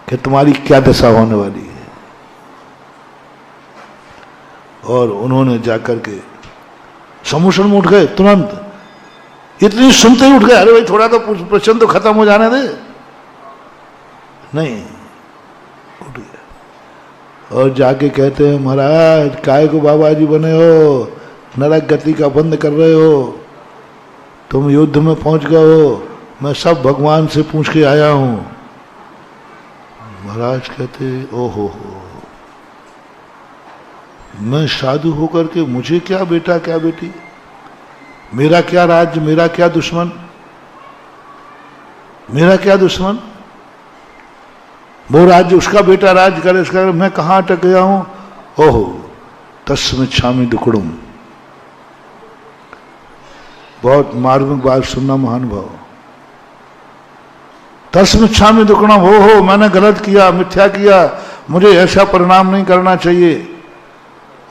कि तुम्हारी क्या दशा होने वाली है। और उन्होंने जाकर के समूषण में उठ गए तुरंत, इतनी सुनते ही उठ गए, अरे भाई थोड़ा तो प्रश्न तो खत्म हो जाने दे, नहीं उठ गए। और जाके कहते हैं महाराज काय को बाबा जी बने हो, नरक गति का बंद कर रहे हो, तुम युद्ध में पहुंच गए हो, मैं सब भगवान से पूछ के आया हूं। महाराज कहते ओहो हो, मैं साधु होकर के मुझे क्या बेटा क्या बेटी, मेरा क्या राज्य, मेरा क्या दुश्मन, मेरा क्या दुश्मन, वो राज्य उसका बेटा राज्य करे, इसका मैं कहां अटक गया हूं। ओहो तस्मिच्छामि दुक्कडम। बहुत मार्मिक बात सुनना महानुभाव। तस्मिच्छामि दुक्कडम, हो मैंने गलत किया, मिथ्या किया, मुझे ऐसा परिणाम नहीं करना चाहिए।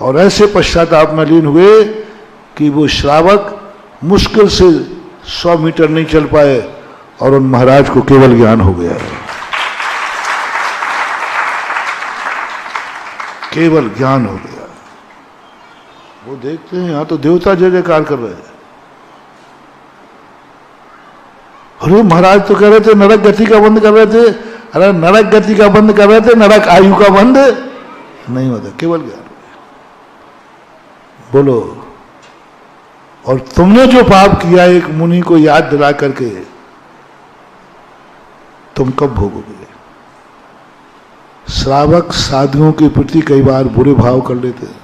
और ऐसे पश्चाताप में लीन हुए कि वो श्रावक मुश्किल से 100 मीटर नहीं चल पाए और उन महाराज को केवल ज्ञान हो गया, केवल ज्ञान हो गया। वो देखते हैं यहां तो देवता जय जयकार कर रहे हैं। अरे महाराज तो कह रहे थे नरक गति का बंद कर रहे थे, अरे नरक गति का बंद कर रहे थे, नरक आयु का बंद नहीं होता, केवल ज्ञान। बोलो, और तुमने जो पाप किया एक मुनि को याद दिला करके, तुम कब भोगोगे। श्रावक साधुओं के प्रति कई बार बुरे भाव कर लेते हैं।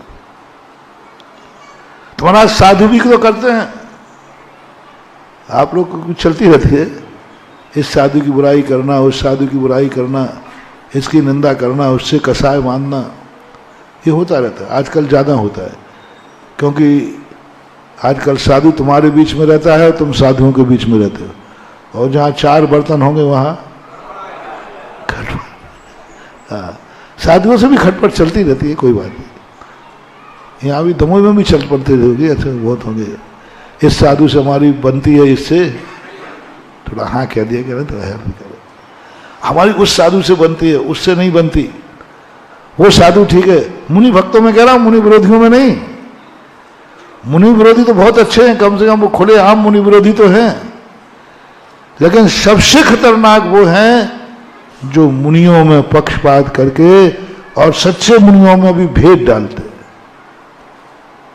तुम्हारा साधु भी तो करते हैं, आप लोग को कुछ चलती रहती है, इस साधु की बुराई करना, उस साधु की बुराई करना, इसकी निंदा करना, उससे कसाय मानना, ये होता रहता है। आजकल ज्यादा होता है क्योंकि आजकल साधु तुम्हारे बीच में रहता है, तुम साधुओं के बीच में रहते हो, और जहां 4 बर्तन होंगे वहां हाँ, साधुओं से भी खटपट चलती रहती है, कोई बात नहीं। यहाँ भी दमोह में भी चल पड़ते होगी, अच्छा बहुत होंगे। इस साधु से हमारी बनती है, इससे थोड़ा हाँ कह दिया करें, थोड़ा हेल्प करें। हमारी उस साधु से बनती है, उससे नहीं बनती। वो साधु ठीक है, मुनि भक्तों में कह रहा हूं, मुनि विरोधियों में नहीं। मुनि विरोधी तो बहुत अच्छे हैं, कम से कम वो खुले आम मुनि विरोधी तो हैं, लेकिन सबसे खतरनाक वो हैं जो मुनियों में पक्षपात करके और सच्चे मुनियों में भी भेद डालते हैं।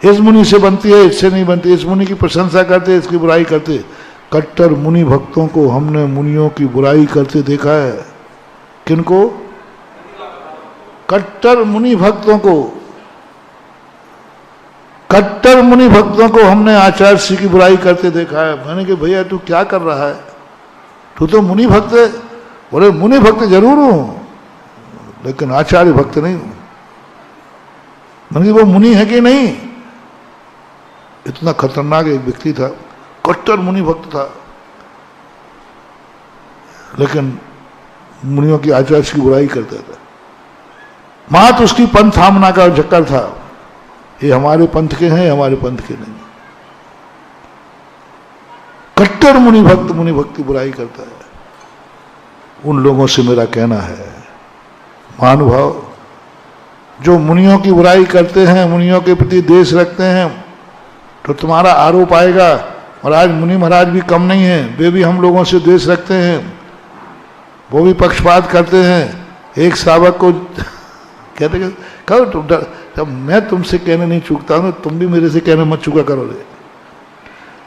इस मुनि से बनती है, इससे नहीं बनती। इस मुनि की प्रशंसा करते, इसकी बुराई करते। कट्टर मुनि भक्तों को हमने मुनियों की बुराई करते देखा है। किनको? कट्टर मुनि भक्तों को। कट्टर मुनि भक्तों को हमने आचार्य श्री की बुराई करते देखा है। मैंने कहा भैया तू क्या कर रहा है, तू तो मुनि भक्त है। बोले मुनि भक्त जरूर हूं, लेकिन आचार्य भक्त नहीं हूं। मैंने कहा वो मुनि है कि नहीं? इतना खतरनाक एक व्यक्ति था, कट्टर मुनि भक्त था, लेकिन मुनियों की आचार्य की बुराई करता था। मात उसकी पंथ थामना का चक्कर था, ये हमारे पंथ के हैं, हमारे पंथ के नहीं। कट्टर मुनि भक्त की बुराई करता है। उन लोगों से मेरा कहना है, महानुभाव जो मुनियों की बुराई करते हैं, मुनियों के प्रति द्वेष रखते हैं, तो तुम्हारा आरोप आएगा। और आज मुनि महाराज भी कम नहीं है, वे भी हम लोगों से द्वेष रखते हैं, वो भी पक्षपात करते हैं। एक श्रावक को कहते कहो तुम, जब मैं तुमसे कहने नहीं चूकता हूं, तुम भी मेरे से कहने मत चूका करो रे।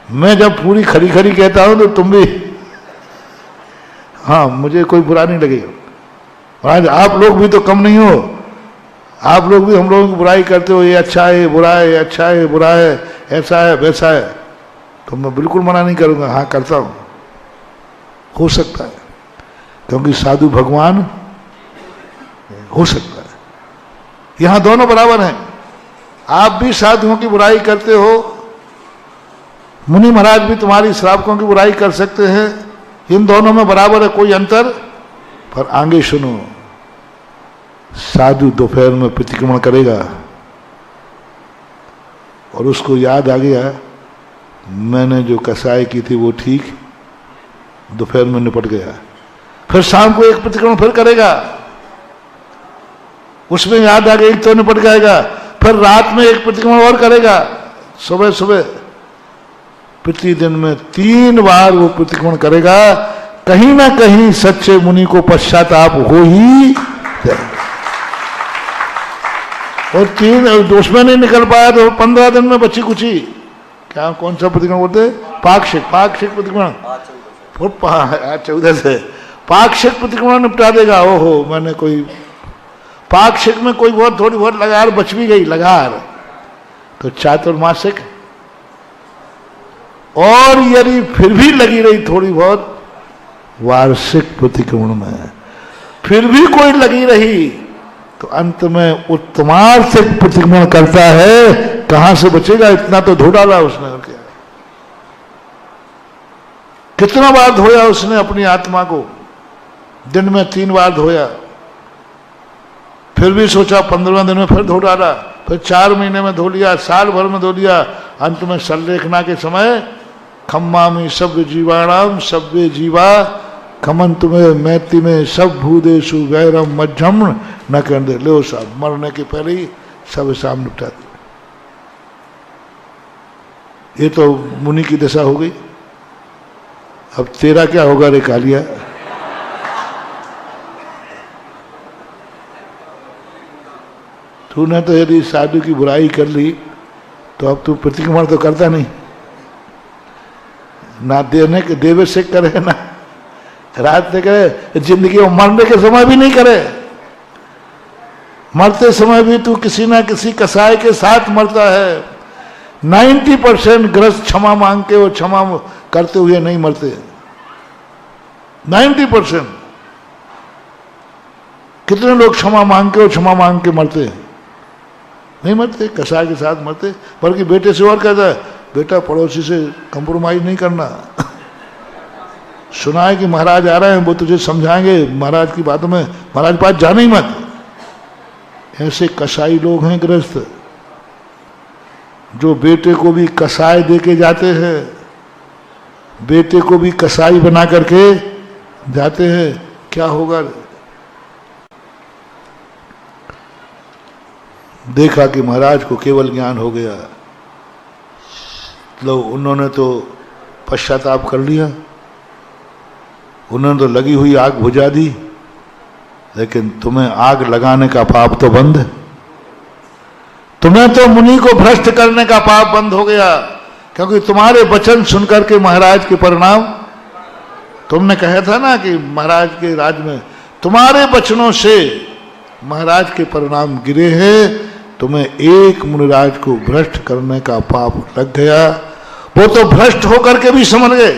मैं जब पूरी खरी खरी कहता हूं तो तुम भी, हाँ मुझे कोई बुरा नहीं लगेगा। आज आप लोग भी तो कम नहीं हो, आप लोग भी हम लोगों की बुराई करते हो, ये अच्छा है, ये बुरा है, ये अच्छा है, ये बुरा है, ऐसा है, वैसा है। तो मैं बिल्कुल मना नहीं करूंगा, हाँ करता हूं। हो सकता है, क्योंकि साधु भगवान हो सकता है। यहां दोनों बराबर हैं। आप भी साधुओं की बुराई करते हो, मुनि महाराज भी तुम्हारी श्रावकों की बुराई कर सकते हैं। इन दोनों में बराबर है, कोई अंतर। पर आगे सुनो, साधु दोपहर में प्रतिक्रमण करेगा और उसको याद आ गया मैंने जो कसाई की थी वो ठीक, दोपहर में निपट गया। फिर शाम को एक प्रतिक्रमण फिर करेगा, उसमें याद आ गया एक तो निपट जाएगा। फिर रात में एक प्रतिक्रमण और करेगा, सुबह सुबह। प्रतिदिन में 3 बार वो प्रतिक्रमण करेगा। कहीं ना कहीं सच्चे मुनि को पश्चाताप हो ही जाएगा। और 3 उसमें नहीं निकल पाया तो 15 दिन में बची कुची, क्या कौन सा प्रतिक्रमण बोलते हैं? पाक्षिक प्रतिक्रमण। 14 से पाक्षिक प्रतिक्रमण निपटा देगा। ओहो, मैंने कोई पाक्षिक में कोई बहुत थोड़ी बहुत लगार बच भी गई, लगार तो चातुर्मासिक। और यदि फिर भी लगी रही थोड़ी बहुत वार्षिक प्रतिक्रमण में, फिर भी कोई लगी रही, तो अंत में उत्तमार्थिक प्रतिक्रमण करता है। कहां से बचेगा? इतना तो धो डाला उसने। और क्या, कितना बार धोया उसने अपनी आत्मा को? दिन में 3 बार धोया, फिर भी सोचा 15वें दिन में फिर धो डाला, फिर 4 महीने में धो लिया, साल भर में धो लिया। अंत में संलेखना के समय खम्मामि सभ्य जीवाणाम सभ्य जीवा खमन तुम्हें मैति में सब भूदेशु वैरम मध्यम न कर दे। लो साहब, मरने के पहले ही सब शाम निपटा दिया। ये तो मुनि की दशा हो गई। अब तेरा क्या होगा रे कालिया? तूने तो यदि साधु की बुराई कर ली तो अब तू प्रतिक्रमण तो करता नहीं, ना देने के देवे से करे, ना रात से करे, जिंदगी में मरने के समय भी नहीं करे। मरते समय भी तू किसी ना किसी कसाई के साथ मरता है। 90% ग्रस्त क्षमा मांग के और क्षमा करते हुए नहीं मरते। 90%। कितने लोग क्षमा मांग के और क्षमा मांग के मरते हैं? नहीं मरते, कसाई के साथ मरते। बल्कि बेटे से और कहता है, बेटा पड़ोसी से कंप्रोमाइज नहीं करना। सुना है कि महाराज आ रहे हैं, वो तुझे समझाएंगे महाराज की बातों में, महाराज पास जाना ही मत। ऐसे कसाई लोग हैं गृहस्थ, जो बेटे को भी कसाई दे के जाते हैं, बेटे को भी कसाई बना करके जाते हैं। क्या होगा? देखा कि महाराज को केवल ज्ञान हो गया, लो उन्होंने तो पश्चाताप कर लिया, उन्होंने तो लगी हुई आग बुझा दी, लेकिन तुम्हें आग लगाने का पाप तो बंद है। तुम्हें तो मुनि को भ्रष्ट करने का पाप बंद हो गया, क्योंकि तुम्हारे वचन सुनकर के महाराज के परिणाम, तुमने कहा था ना कि महाराज के राज में तुम्हारे वचनों से महाराज के परिणाम गिरे हैं, तुम्हें एक मुनिराज को भ्रष्ट करने का पाप लग गया। वो तो भ्रष्ट होकर के भी समझ गए,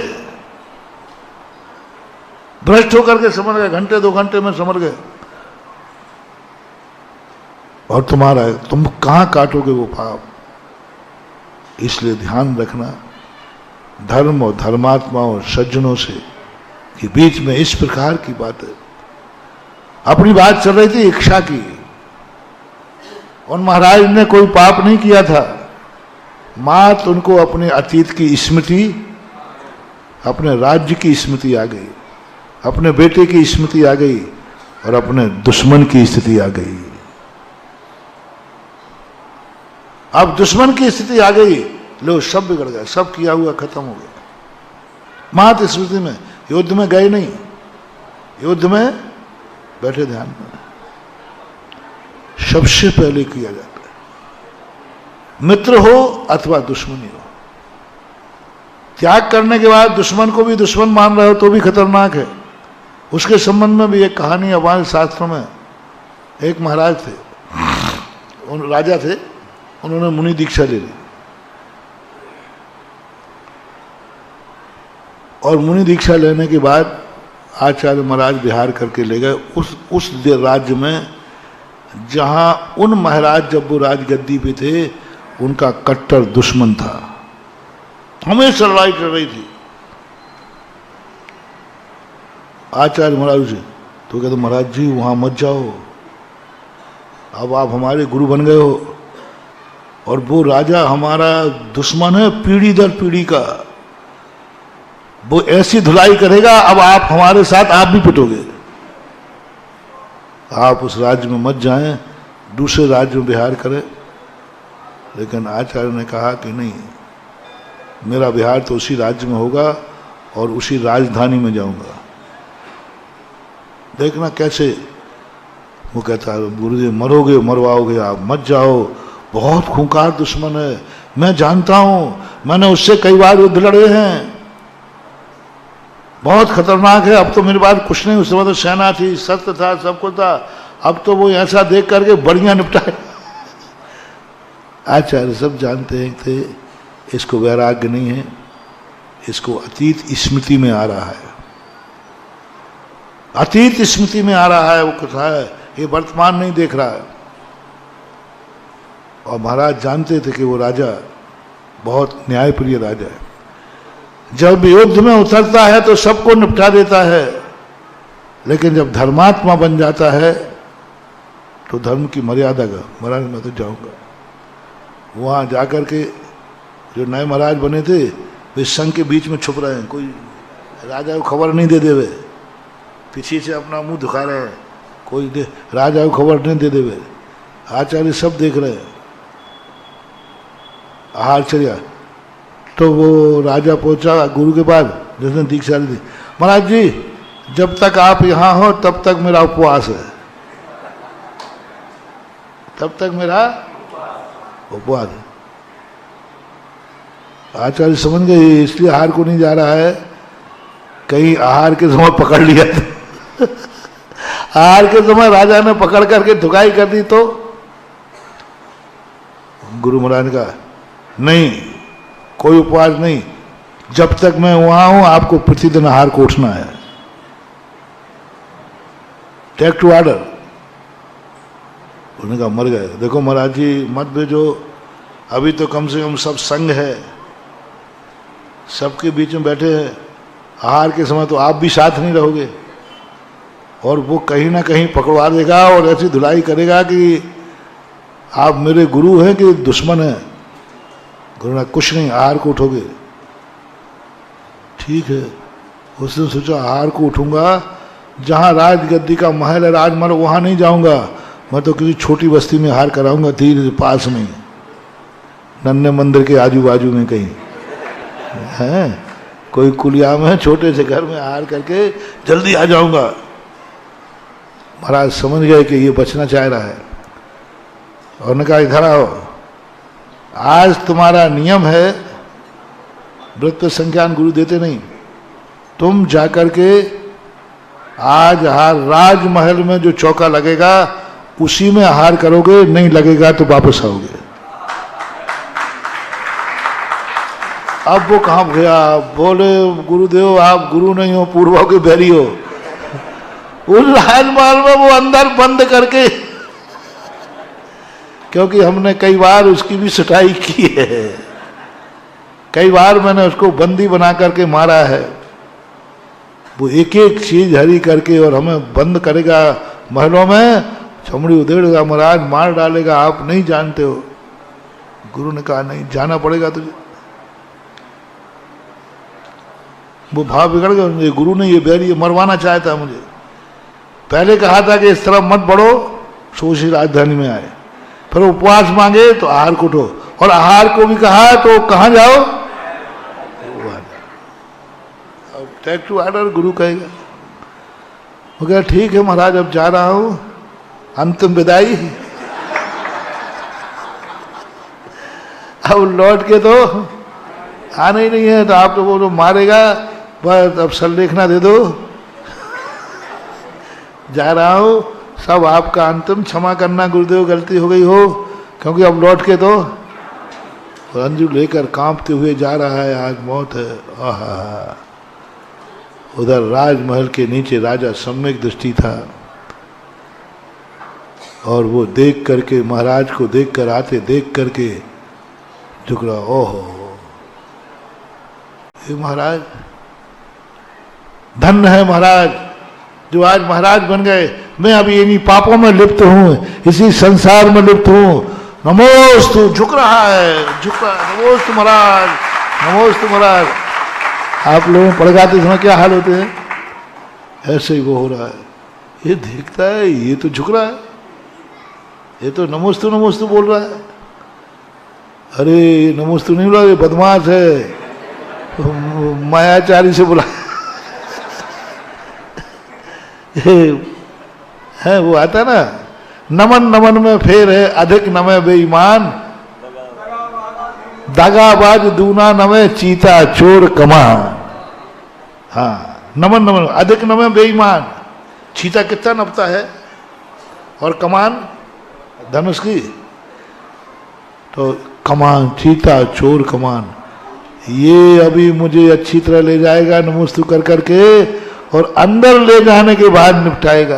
भ्रष्ट होकर के समझ गए, घंटे 2 घंटे में समझ गए। और तुम्हारा, तुम कहां काटोगे वो पाप? इसलिए ध्यान रखना धर्म और धर्मात्माओं और सज्जनों से कि बीच में इस प्रकार की बात है। अपनी बात चल रही थी इच्छा की, और महाराज ने कोई पाप नहीं किया था, मात्र उनको अपने अतीत की स्मृति, अपने राज्य की स्मृति आ गई, अपने बेटे की स्मृति आ गई, और अपने दुश्मन की स्थिति आ गई। अब दुश्मन की स्थिति आ गई, लो सब बिगड़ गया, सब किया हुआ खत्म हो गया। मात्र स्मृति में, युद्ध में गए नहीं, युद्ध में बैठे ध्यान में। सबसे पहले किया जाता है, मित्र हो अथवा दुश्मनी हो। त्याग करने के बाद दुश्मन को भी दुश्मन मान रहे हो तो भी खतरनाक है। उसके संबंध में भी एक कहानी हमारे शास्त्रों में, एक महाराज थे, राजा थे, उन्होंने मुनि दीक्षा ले ली, और मुनि दीक्षा लेने के बाद आचार्य महाराज बिहार करके ले गए उस राज्य में जहां उन महाराज जब वो राजगद्दी पे थे उनका कट्टर दुश्मन था, हमेशा लड़ाई चल रही थी। आचार्य महाराज जी तो कहते महाराज जी वहां मत जाओ, अब आप हमारे गुरु बन गए हो, और वो राजा हमारा दुश्मन है पीढ़ी दर पीढ़ी का, वो ऐसी धुलाई करेगा, अब आप हमारे साथ आप भी पिटोगे, आप उस राज्य में मत जाएं, दूसरे राज्य में बिहार करें। लेकिन आचार्य ने कहा कि नहीं, मेरा बिहार तो उसी राज्य में होगा और उसी राजधानी में जाऊंगा। देखना कैसे, वो कहता है गुरुदेव मरोगे मरवाओगे, आप मत जाओ, बहुत खूंखार दुश्मन है, मैं जानता हूं, मैंने उससे कई बार युद्ध लड़े हैं, बहुत खतरनाक है। अब तो मेरे पास कुछ नहीं, उस समय तो सेना थी, सत्य था, सब कुछ था, अब तो वो ऐसा देख करके बढ़िया निपटाए। आचार्य सब जानते हैं थे इसको वैराग्य नहीं है, इसको अतीत स्मृति में आ रहा है, अतीत स्मृति में आ रहा है, वो कथा है, ये वर्तमान नहीं देख रहा है। और महाराज जानते थे कि वो राजा बहुत न्यायप्रिय राजा है, जब युद्ध में उतरता है तो सबको निपटा देता है, लेकिन जब धर्मात्मा बन जाता है तो धर्म की मर्यादा का, महाराज मैं तो जाऊंगा। वहां जाकर के जो नए महाराज बने थे वे संघ के बीच में छुप रहे हैं, कोई राजा को खबर नहीं दे देवे, पीछे से अपना मुंह दिखा रहे हैं, कोई राजा को खबर नहीं दे देवे। आचार्य सब देख रहे हैं, आहार चर्या। तो वो राजा पहुंचा गुरु के पास जिसने दीक्षा ली थी, महाराज जी जब तक आप यहाँ हो तब तक मेरा उपवास है, तब तक मेरा उपवास है। आचार्य समझ गए इसलिए आहार को नहीं जा रहा है, कहीं आहार के समय पकड़ लिया था। आहार के समय राजा ने पकड़ करके धुकाई कर दी तो गुरु महाराज ने कहा नहीं, कोई उपवास नहीं, जब तक मैं वहां हूं आपको प्रतिदिन आहार को उठना है, टेक टू ऑर्डर। उन्होंने कहा मर गए। देखो महाराज जी मत भेजो, अभी तो कम से कम सब संग है, सबके बीच में बैठे हैं, आहार के समय तो आप भी साथ नहीं रहोगे, और वो कहीं ना कहीं पकड़वा देगा और ऐसी धुलाई करेगा कि आप मेरे गुरु हैं कि दुश्मन हैं। गुरु ने कुछ नहीं, आहार को उठोगे। ठीक है, उसने सोचा आहार को उठूंगा, जहाँ राजगद्दी का महल है, राजमहल, वहाँ नहीं जाऊंगा, मैं तो किसी छोटी बस्ती में आहार कराऊंगा, धीरे पास में, नन्हे मंदिर के आजू बाजू में कहीं है कोई कुलिया में छोटे से घर में आहार करके जल्दी आ जाऊंगा। महाराज समझ गए कि ये बचना चाह रहा है, और ने कहा इधर आओ, आज तुम्हारा नियम है, व्रत पे संज्ञान गुरु देते नहीं, तुम जाकर के आज आहार राजमहल में जो चौका लगेगा उसी में आहार करोगे, नहीं लगेगा तो वापस आओगे। अब वो कहाँ गया, बोले गुरुदेव आप गुरु नहीं हो, पूर्वों के बैरी हो। उस राजमहल में वो अंदर बंद करके, क्योंकि हमने कई बार उसकी भी सुटाई की है, कई बार मैंने उसको बंदी बना करके मारा है। वो एक एक चीज हरी करके और हमें बंद करेगा महलों में, चमड़ी उधेड़ेगा, महाराज मार डालेगा, आप नहीं जानते हो। गुरु ने कहा नहीं, जाना पड़ेगा तुझे। वो भाव बिगड़ गया, ये गुरु ने ये बैरी मरवाना चाहता मुझे। पहले कहा था कि इस तरफ मत बढ़ो, सोची राजधानी में आए, फिर उपवास मांगे तो आहार को उठो, और आहार को भी कहा तो कहाँ जाओ, टेक टू ऑर्डर, गुरु कहेगा। वो कहा ठीक है महाराज अब जा रहा हूं, अंतिम विदाई। अब लौट के तो आना ही नहीं है, तो आप तो वो तो मारेगा, बस अब संलेखना दे दो, जा रहा हूं, सब आपका अंतिम, क्षमा करना गुरुदेव गलती हो गई हो, क्योंकि अब लौट के तो अंजू लेकर कांपते हुए जा रहा है, आज मौत है। आहा, उधर राजमहल के नीचे राजा सम्यक दृष्टि था, और वो देख करके, महाराज को देख कर आते देख करके झुक रहा, ओहो ये महाराज धन्य है, महाराज जो आज महाराज बन गए, मैं अभी इन्हीं पापों में लिप्त हूँ, इसी संसार में लिप्त हूँ। नमोस्तु, झुक रहा है, झुक रहा है, नमोस्तु महाराज, नमोस्तु महाराज। आप लोगों पढ़ गाते समय क्या हाल होते हैं, ऐसे ही वो हो रहा है, ये देखता है, ये तो झुक रहा है, ये तो नमोस्तु नमोस्तु बोल रहा है। अरे नमोस्तु नहीं बोला, ये बदमाश है, मायाचारी से बोला है, वो आता ना, नमन नमन में फेर है, अधिक नमे बेईमान, दगाबाज दूना नमे चीता चोर कमान। हाँ, नमन नमन, अधिक नमे बेईमान, चीता कितना नपता है, और कमान धनुष की, तो कमान, चीता चोर कमान, ये अभी मुझे अच्छी तरह ले जाएगा नमोस्तु कर करके, और अंदर ले जाने के बाद निपटाएगा।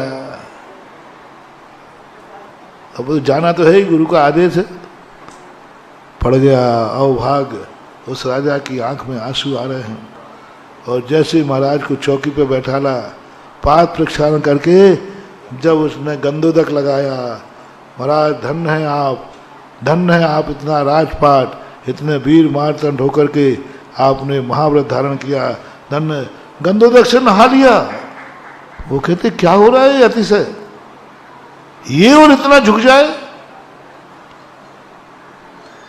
अब जाना तो है ही, गुरु का आदेश है। पड़ गया अवभाग्य, उस राजा की आंख में आंसू आ रहे हैं, और जैसे महाराज को चौकी पे बैठाला, पाद प्रक्षालन करके जब उसने गंधोदक लगाया, महाराज धन्य है आप, धन्य है आप, इतना राजपाट, इतने वीर मारतंड होकर के आपने महाव्रत धारण किया, धन्य। गंधोदक से नहा लिया। वो कहते क्या हो रहा है अतिशय, ये और इतना झुक जाए,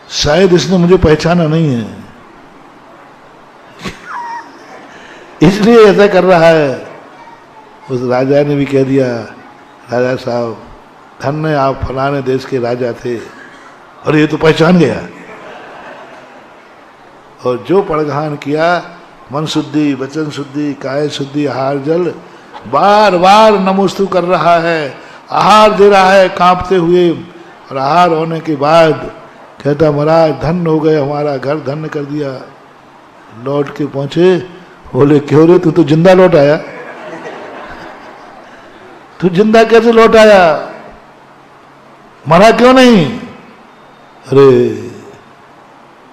शायद इसने मुझे पहचाना नहीं है इसलिए ऐसा कर रहा है। उस राजा ने भी कह दिया, राजा साहब धन्य आप फलाने देश के राजा थे, और ये तो पहचान गया, और जो पड़घान किया, मन शुद्धि, वचन शुद्धि, काय शुद्धि, आहार जल, बार बार नमोस्तु कर रहा है, आहार दे रहा है कांपते हुए, और आहार होने के बाद कहता महाराज धन्य हो गए, हमारा घर धन्य कर दिया। लौट के पहुंचे, बोले क्यों रे, तू तो जिंदा लौट आया, तू जिंदा कैसे लौट आया, मरा क्यों नहीं? अरे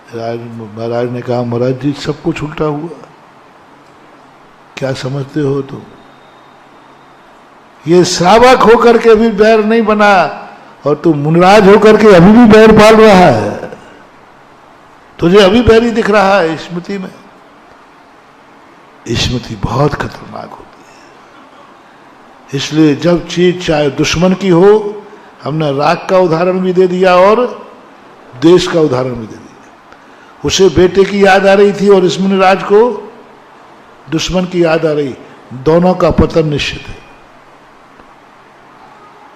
महाराज ने कहा महाराज जी सब कुछ उल्टा हुआ, क्या समझते हो तुम? ये श्रावक होकर के भी बैर नहीं बना और तू मुनराज होकर के अभी भी बैर पाल रहा है। तुझे अभी बैरी दिख रहा है स्मृति में। स्मृति बहुत खतरनाक होती है। इसलिए जब चीज चाहे दुश्मन की हो, हमने राग का उदाहरण भी दे दिया और देश का उदाहरण भी दे दिया। उसे बेटे की याद आ रही थी और इस मुनिराज को दुश्मन की याद आ रही, दोनों का पतन निश्चित है।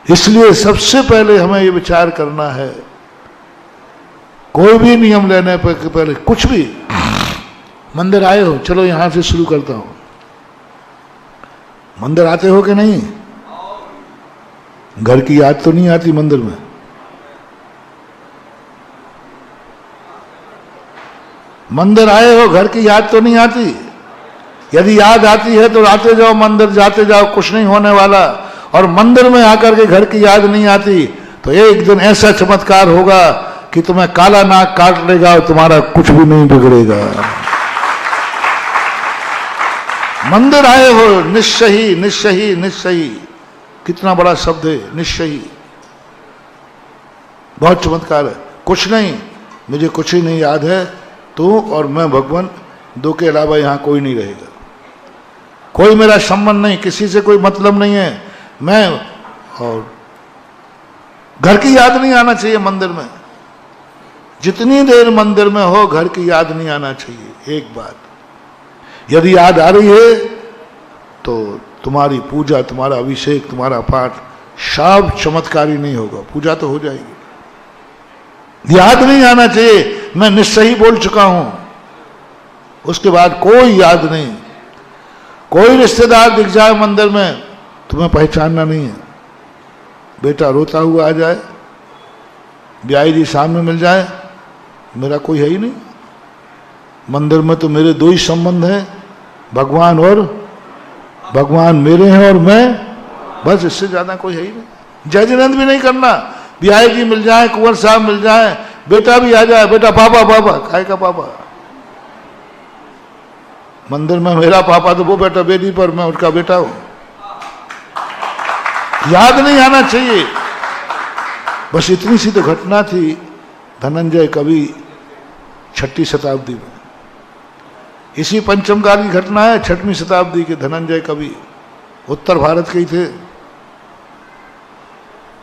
इसलिए सबसे पहले हमें ये विचार करना है, कोई भी नियम लेने पर पहले कुछ भी, मंदिर आए हो, चलो यहां से शुरू करता हूं। मंदिर आते हो कि नहीं? घर की याद तो नहीं आती मंदिर में? मंदिर आए हो, घर की याद तो नहीं आती? यदि याद आती है तो आते जाओ मंदिर, जाते जाओ, कुछ नहीं होने वाला। और मंदिर में आकर के घर की याद नहीं आती तो एक दिन ऐसा चमत्कार होगा कि तुम्हें काला नाग काट लेगा और तुम्हारा कुछ भी नहीं बिगड़ेगा। मंदिर आए हो, निश्चयी निश्चयी निश्चयी, कितना बड़ा शब्द है निश्चयी। बहुत चमत्कार है। कुछ नहीं, मुझे कुछ ही नहीं याद है, तू और मैं भगवान, दो के अलावा यहां कोई नहीं रहेगा। कोई मेरा संबंध नहीं, किसी से कोई मतलब नहीं है। मैं और घर की याद नहीं आना चाहिए मंदिर में। जितनी देर मंदिर में हो, घर की याद नहीं आना चाहिए। एक बात, यदि याद आ रही है तो तुम्हारी पूजा, तुम्हारा अभिषेक, तुम्हारा पाठ सब चमत्कारी नहीं होगा। पूजा तो हो जाएगी, याद नहीं आना चाहिए। मैं निश्चय ही बोल चुका हूं, उसके बाद कोई याद नहीं। कोई रिश्तेदार दिख जाए मंदिर में, तुम्हें पहचानना नहीं है। बेटा रोता हुआ आ जाए, ब्याई जी सामने मिल जाए, मेरा कोई है ही नहीं। मंदिर में तो मेरे दो ही संबंध हैं, भगवान और भगवान मेरे हैं और मैं, बस, इससे ज्यादा कोई है ही नहीं। जय जिनेंद्र भी नहीं करना। ब्याई जी मिल जाए, कुंवर साहब मिल जाए, बेटा भी आ जाए, बेटा पापा पापा, काय का पापा? मंदिर में मेरा पापा तो वो बेटा बेटी पर, मैं उसका बेटा हूं। याद नहीं आना चाहिए। बस इतनी सी तो घटना थी धनंजय कवि 6वीं शताब्दी में। इसी पंचमकाल की घटना है 6वीं शताब्दी के। धनंजय कवि उत्तर भारत के ही थे।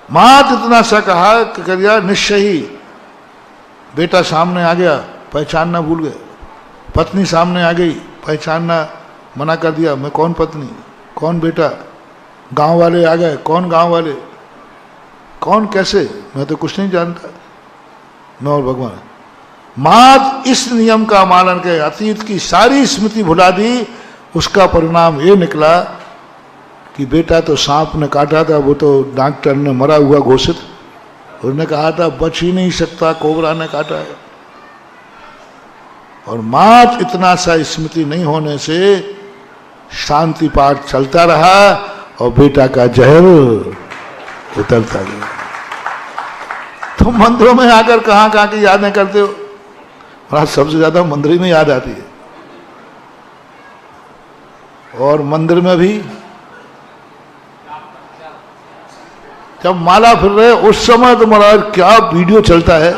मात इतना सा कहा कि करिया निश्चय ही। बेटा सामने आ गया, पहचानना भूल गए। पत्नी सामने आ गई, पहचानना मना कर दिया। मैं कौन पत्नी, कौन बेटा? गांव वाले आ गए, कौन गांव वाले, कौन कैसे? मैं तो कुछ नहीं जानता, मैं और भगवान। मात इस नियम का पालन के अतीत की सारी स्मृति भुला दी। उसका परिणाम ये निकला कि बेटा तो सांप ने काटा था, वो तो डॉक्टर ने मरा हुआ घोषित। उसने कहा था बच ही नहीं सकता, कोबरा ने काटा है। और मात इतना सा स्मृति नहीं होने से शांति पाठ चलता रहा और बेटा का जहर उतरता गया। तुम मंदिरों में आकर कहां कहां की यादें करते हो? और सबसे ज्यादा मंदिर में याद आती है। और मंदिर में भी जब माला फिर रहे उस समय तो महाराज क्या वीडियो चलता है।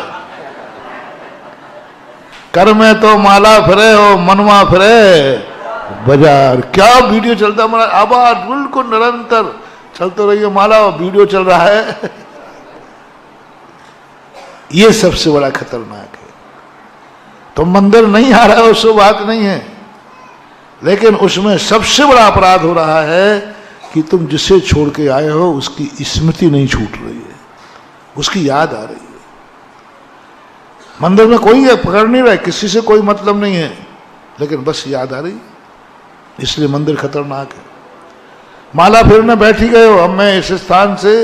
कर में तो माला फिरे हो, मनवा फिरे बाजार, क्या वीडियो चलता है महाराज। आवाज बिल्कुल निरंतर चलते रहिए, माला वीडियो चल रहा है। ये सबसे बड़ा खतरनाक है। तो मंदिर नहीं आ रहा है उससे बात नहीं है, लेकिन उसमें सबसे बड़ा अपराध हो रहा है कि तुम जिसे छोड़ के आए हो उसकी स्मृति नहीं छूट रही है, उसकी याद आ रही है। मंदिर में कोई है पकड़ नहीं रहा है, किसी से कोई मतलब नहीं है, लेकिन बस याद आ रही है, इसलिए मंदिर खतरनाक है। माला फेरने बैठ ही गए हो, अब मैं इस स्थान से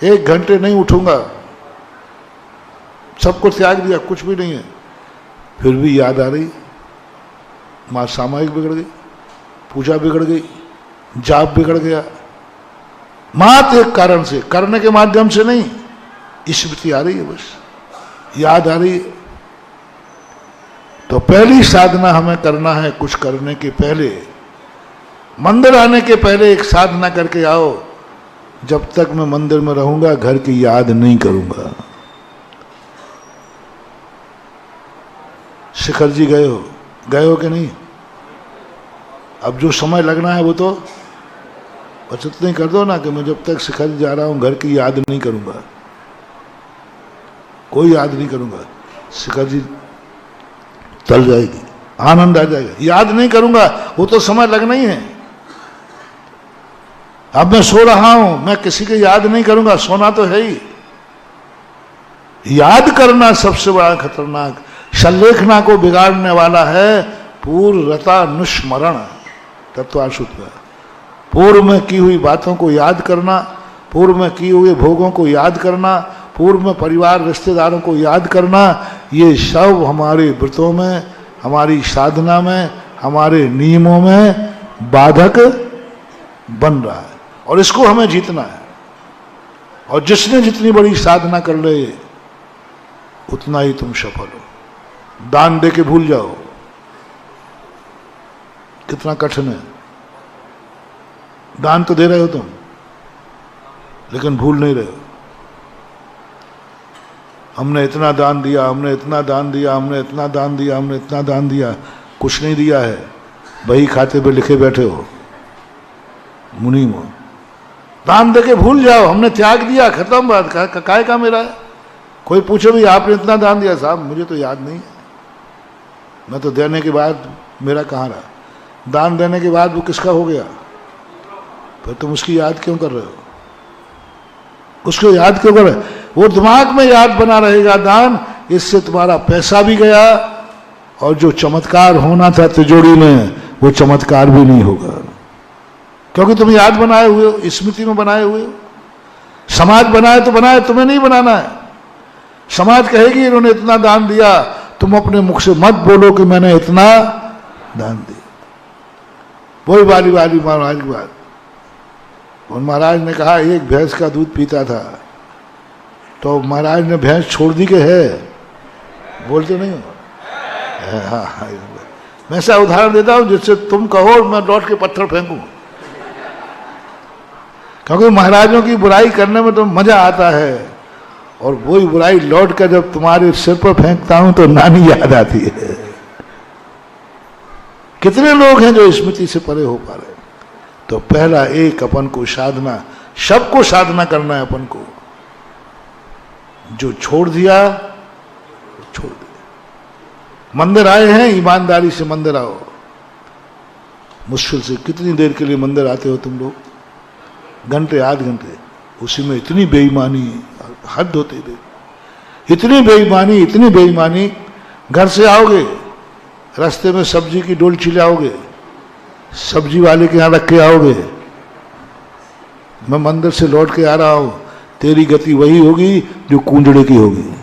1 घंटे नहीं उठूंगा, सबको त्याग दिया, कुछ भी नहीं है, फिर भी याद आ रही। मां सामायिक बिगड़ गई, पूजा बिगड़ गई, जाप बिगड़ गया, मात्र एक कारण से, करने के माध्यम से नहीं, स्मृति आ रही है, बस याद आ रही है। तो पहली साधना हमें करना है कुछ करने के पहले मंदिर आने के पहले एक साधना करके आओ, जब तक मैं मंदिर में रहूंगा घर की याद नहीं करूंगा। शिखर जी गए हो कि नहीं? अब जो समय लगना है वो तो बचत नहीं कर दो ना, कि मैं जब तक शिखर जी जा रहा हूं घर की याद नहीं करूंगा, कोई याद नहीं करूंगा। शिखर जी टल जाएगी, आनंद आ जाएगा, याद नहीं करूंगा, वो तो समय लगना ही है। अब मैं सो रहा हूं, मैं किसी की याद नहीं करूंगा, सोना तो है ही। याद करना सबसे बड़ा खतरनाक, संलेखना को बिगाड़ने वाला है पूर्वतानुस्मरण, तत्वाशुद्ध। पूर्व में की हुई बातों को याद करना, पूर्व में किए हुए भोगों को याद करना, पूर्व में परिवार रिश्तेदारों को याद करना, ये सब हमारे व्रतों में, हमारी साधना में, हमारे नियमों में बाधक बन रहा है, और इसको हमें जीतना है। और जिसने जितनी बड़ी साधना कर ले उतना ही तुम सफल हो। दान दे के भूल जाओ, कितना कठिन है। दान तो दे रहे हो तुम, लेकिन भूल नहीं रहे हो। हमने इतना दान दिया, हमने इतना दान दिया, हमने इतना दान दिया, हमने इतना दान दिया, कुछ नहीं दिया है, बही खाते पे लिखे बैठे हो मुनीम हो। दान दे के भूल जाओ, हमने त्याग दिया, खत्म बात। काय का मेरा है? कोई पूछे भी आपने इतना दान दिया, साहब मुझे तो याद नहीं है, मैं तो देने के बाद मेरा कहाँ रहा। दान देने के बाद वो किसका हो गया? फिर तुम उसकी याद क्यों कर रहे हो? उसको याद क्यों कर रहे हो? वो दिमाग में याद बना रहेगा दान, इससे तुम्हारा पैसा भी गया, और जो चमत्कार होना था तिजोरी में वो चमत्कार भी नहीं होगा, क्योंकि तुम याद बनाए हुए हो, स्मृति में बनाए हुए हो। समाज बनाए तो बनाए, तुम्हें नहीं बनाना है। समाज कहेगी इन्होंने इतना दान दिया, तुम अपने मुख से मत बोलो कि मैंने इतना दान दिया। वही वाली महाराज की बात। और महाराज ने कहा एक भैंस का दूध पीता था, तो महाराज ने भैंस छोड़ दी के है, बोलते नहीं हो? हाँ, मैं ऐसा उदाहरण देता हूं जिससे तुम कहो मैं लौट के पत्थर फेंकूं, क्योंकि महाराजों की बुराई करने में तो मजा आता है, और वही बुराई लौट कर जब तुम्हारे सिर पर फेंकता हूं तो नानी याद आती है। कितने लोग हैं जो स्मृति से परे हो पा रहे? तो पहला एक अपन को साधना, सबको साधना करना है अपन को। जो छोड़ दिया छोड़ दिया। मंदिर आए हैं, ईमानदारी से मंदिर आओ। मुश्किल से कितनी देर के लिए मंदिर आते हो तुम लोग? घंटे, आध घंटे। उसी में इतनी बेईमानी, हद होती है, इतनी बेईमानी। घर से आओगे, रास्ते में सब्जी की डोलची लाओगे, सब्जी वाले के यहाँ रख के आओगे, मैं मंदिर से लौट के आ रहा हूं, तेरी गति वही होगी जो कूंजड़े की होगी।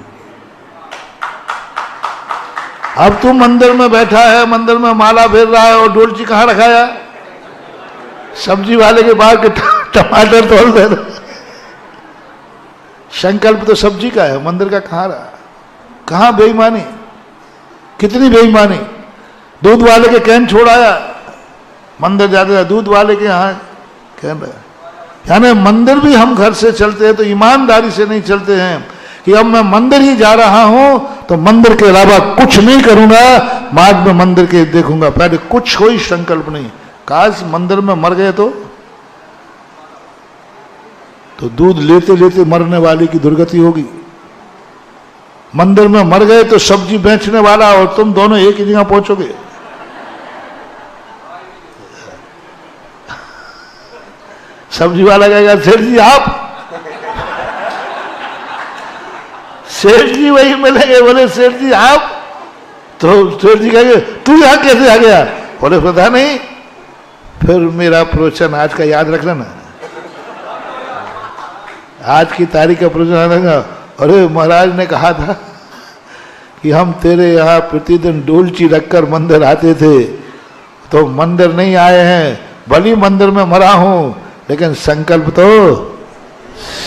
अब तुम मंदिर में बैठा है, मंदिर में माला फेर रहा है, और डोलची कहाँ रखाया? सब्जी वाले के बाहर के टमाटर तोड़ दे रहे। संकल्प तो सब्जी का है, मंदिर का कहाँ रहा? कहाँ बेईमानी, कितनी बेईमानी। दूध वाले के कैन छोड़ाया, मंदिर जाते हैं दूध वाले के यहाँ कैन रहा। यानी मंदिर भी हम घर से चलते हैं तो ईमानदारी से नहीं चलते हैं कि अब मैं मंदिर ही जा रहा हूं तो मंदिर के अलावा कुछ नहीं करूंगा, बाद में मंदिर के देखूंगा, पहले कुछ कोई संकल्प नहीं। काश मंदिर में मर गए तो दूध लेते लेते मरने वाले की दुर्गति होगी। मंदिर में मर गए तो सब्जी बेचने वाला और तुम दोनों एक ही जगह पहुंचोगे। सब्जी वाला कहेगा सेठ जी आप, सेठ जी वही मिलेंगे, बोले सेठ जी आप, तो सेठ जी कहेंगे तू यहां कैसे आ गया? बोले पता नहीं। फिर मेरा प्रवचन आज का याद रख लेना, आज की तारीख का प्रवचन याद रखना। अरे महाराज ने कहा था कि हम तेरे यहाँ प्रतिदिन डोलची रखकर मंदिर आते थे, तो मंदिर नहीं आए हैं, भली मंदिर में मरा हूं, लेकिन संकल्प तो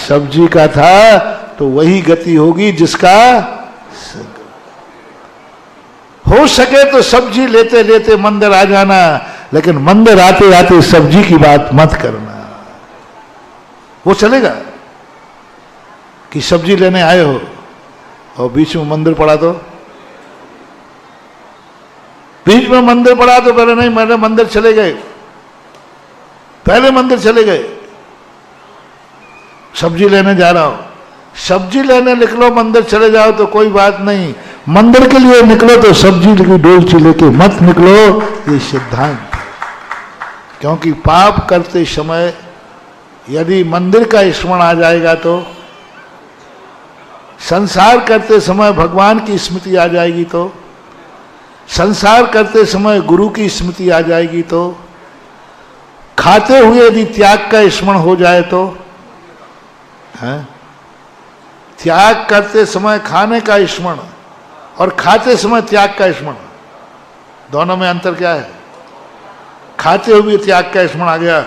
सब्जी का था, तो वही गति होगी जिसका हो सके तो सब्जी लेते लेते मंदिर आ जाना, लेकिन मंदिर आते आते सब्जी की बात मत करना। वो चलेगा कि सब्जी लेने आए हो और बीच में मंदिर पड़ा तो, बीच में मंदिर पड़ा तो पहले नहीं, मैंने मंदिर चले गए, पहले मंदिर चले गए, सब्जी लेने जा रहा हूं, सब्जी लेने निकलो मंदिर चले जाओ तो कोई बात नहीं, मंदिर के लिए निकलो तो सब्जी की डोलची लेके मत निकलो, ये सिद्धांत। क्योंकि पाप करते समय यदि मंदिर का स्मरण आ जाएगा तो, संसार करते समय भगवान की स्मृति आ जाएगी तो, संसार करते समय गुरु की स्मृति आ जाएगी तो, खाते हुए यदि त्याग का स्मरण हो जाए तो, है त्याग करते समय खाने का स्मरण और खाते समय त्याग का स्मरण, दोनों में अंतर क्या है? खाते हुए त्याग का स्मरण आ गया,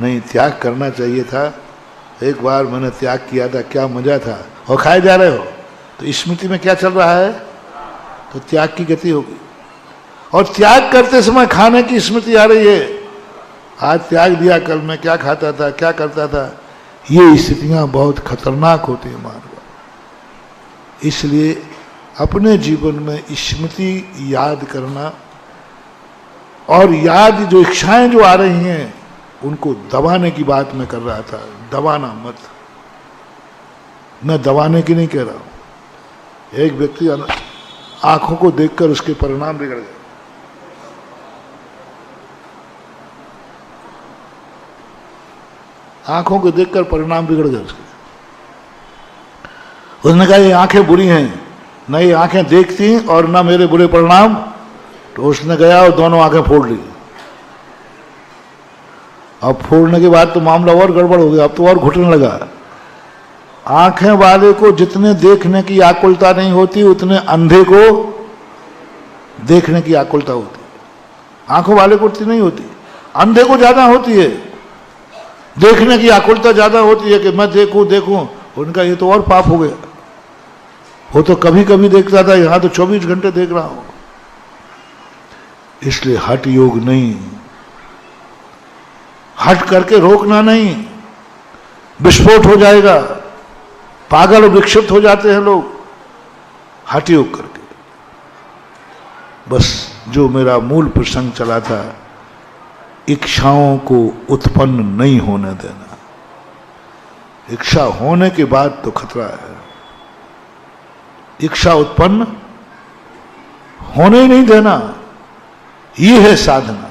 नहीं त्याग करना चाहिए था, एक बार मैंने त्याग किया था, क्या मजा था, और खाए जा रहे हो तो स्मृति में क्या चल रहा है? तो त्याग की गति होगी। और त्याग करते समय खाने की स्मृति आ रही है, आज त्याग दिया, कल मैं क्या खाता था, क्या करता था, ये स्थितियां बहुत खतरनाक होती है मानव। इसलिए अपने जीवन में स्मृति याद करना, और याद जो इच्छाएं जो आ रही हैं उनको दबाने की बात मैं कर रहा था, दबाना मत, मैं दबाने की नहीं कह रहा हूं। एक व्यक्ति आंखों को देखकर उसके परिणाम बिगड़ गए, आंखों को देखकर परिणाम बिगड़ गए उसके। उसने कहा ये आंखें बुरी हैं, न ये आंखें देखती और ना मेरे बुरे परिणाम, तो उसने गया और दोनों आंखें फोड़ ली। अब फोड़ने के बाद तो मामला और गड़बड़ हो गया, अब तो और घुटने लगा। आंखें वाले को जितने देखने की आकुलता नहीं होती उतने अंधे को देखने की आकुलता होती, आंखों वाले को उतनी नहीं होती, अंधे को ज्यादा होती है, देखने की आकुलता ज्यादा होती है कि मैं देखूं देखूं। उनका ये तो और पाप हो गया, वो तो कभी कभी देखता था, यहां तो 24 घंटे देख रहा हूं। इसलिए हठ योग नहीं, हट करके रोकना नहीं, विस्फोट हो जाएगा, पागल और विक्षिप्त हो जाते हैं लोग हठ योग करके। बस जो मेरा मूल प्रसंग चला था, इच्छाओं को उत्पन्न नहीं होने देना, इच्छा होने के बाद तो खतरा है, इच्छा उत्पन्न होने ही नहीं देना, ये है साधना,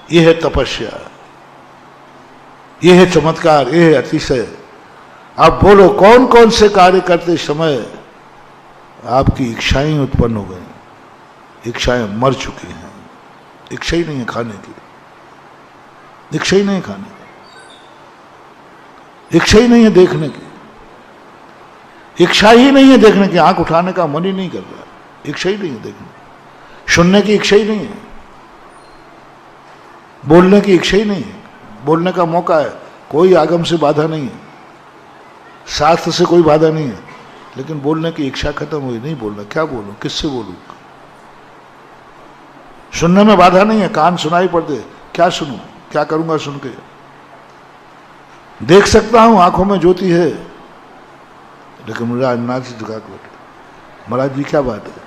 ये है तपस्या, ये है चमत्कार, ये है अतिशय। आप बोलो कौन कौन से कार्य करते समय आपकी इच्छाएं उत्पन्न हो गई? इच्छाएं मर चुकी हैं, इच्छा ही नहीं है खाने की, इच्छा ही नहीं है खाने की, इच्छा ही नहीं है देखने की, इच्छा ही नहीं है देखने की, आंख उठाने का मन ही नहीं कर रहा, इच्छा ही नहीं है देखने, सुनने की इच्छा ही नहीं है, बोलने की इच्छा ही नहीं है, बोलने का मौका है, कोई आगम से बाधा नहीं है, शास्त्र से कोई बाधा नहीं है, लेकिन बोलने की इच्छा खत्म हुई, नहीं बोलना, क्या बोलूं, किससे बोलूं? सुनने में बाधा नहीं है, कान सुनाई पड़ते, क्या सुनूं, क्या करूंगा सुन के? देख सकता हूं, आंखों में ज्योति है, लेकिन मुझे आज नाच झुका के बैठे, महाराज जी क्या बात है,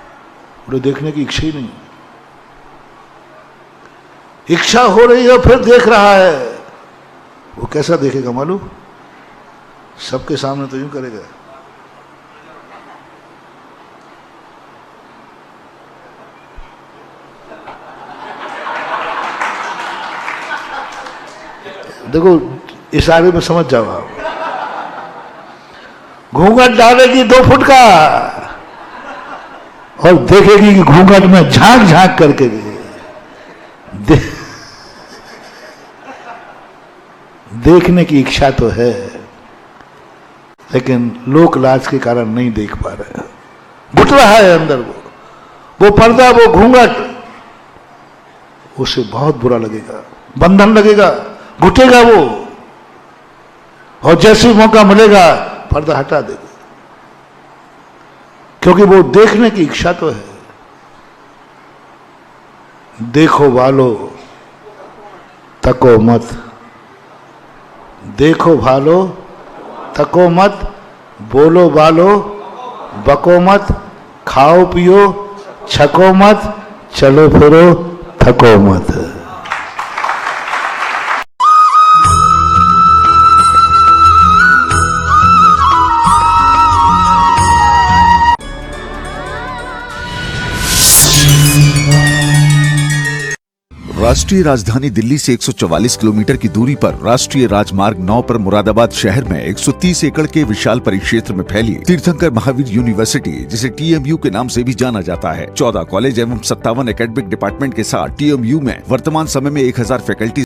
मुझे देखने की इच्छा ही नहीं, इच्छा हो रही है फिर देख रहा है, वो कैसा देखेगा मालूम? सबके सामने तो यूं करेगा, देखो इशारे में समझ जाओ आप, घूंघट डालेगी 2 फुट का और देखेगी कि घूंघट में झांक झांक करके देखने की इच्छा तो है, लेकिन लोक लाज के कारण नहीं देख पा रहे, घुट रहा है अंदर वो पर्दा, वो घूंघट, उसे बहुत बुरा लगेगा, बंधन लगेगा, घुटेगा वो, और जैसे मौका मिलेगा पर्दा हटा देगा, क्योंकि वो देखने की इच्छा तो है। देखो वालो तको मत। देखो भालो, तको मत। बोलो बालो, बको मत। खाओ पियो, छको मत। चलो फिरो, थको मत। राष्ट्रीय राजधानी दिल्ली से 144 किलोमीटर की दूरी पर राष्ट्रीय राजमार्ग 9 पर मुरादाबाद शहर में 130 एकड़ के विशाल परिक्षेत्र में फैली तीर्थंकर महावीर यूनिवर्सिटी, जिसे TMU के नाम से भी जाना जाता है, 14 कॉलेज एवं 57 एकेडमिक डिपार्टमेंट के साथ TMU में वर्तमान समय में 1000 फैकल्टी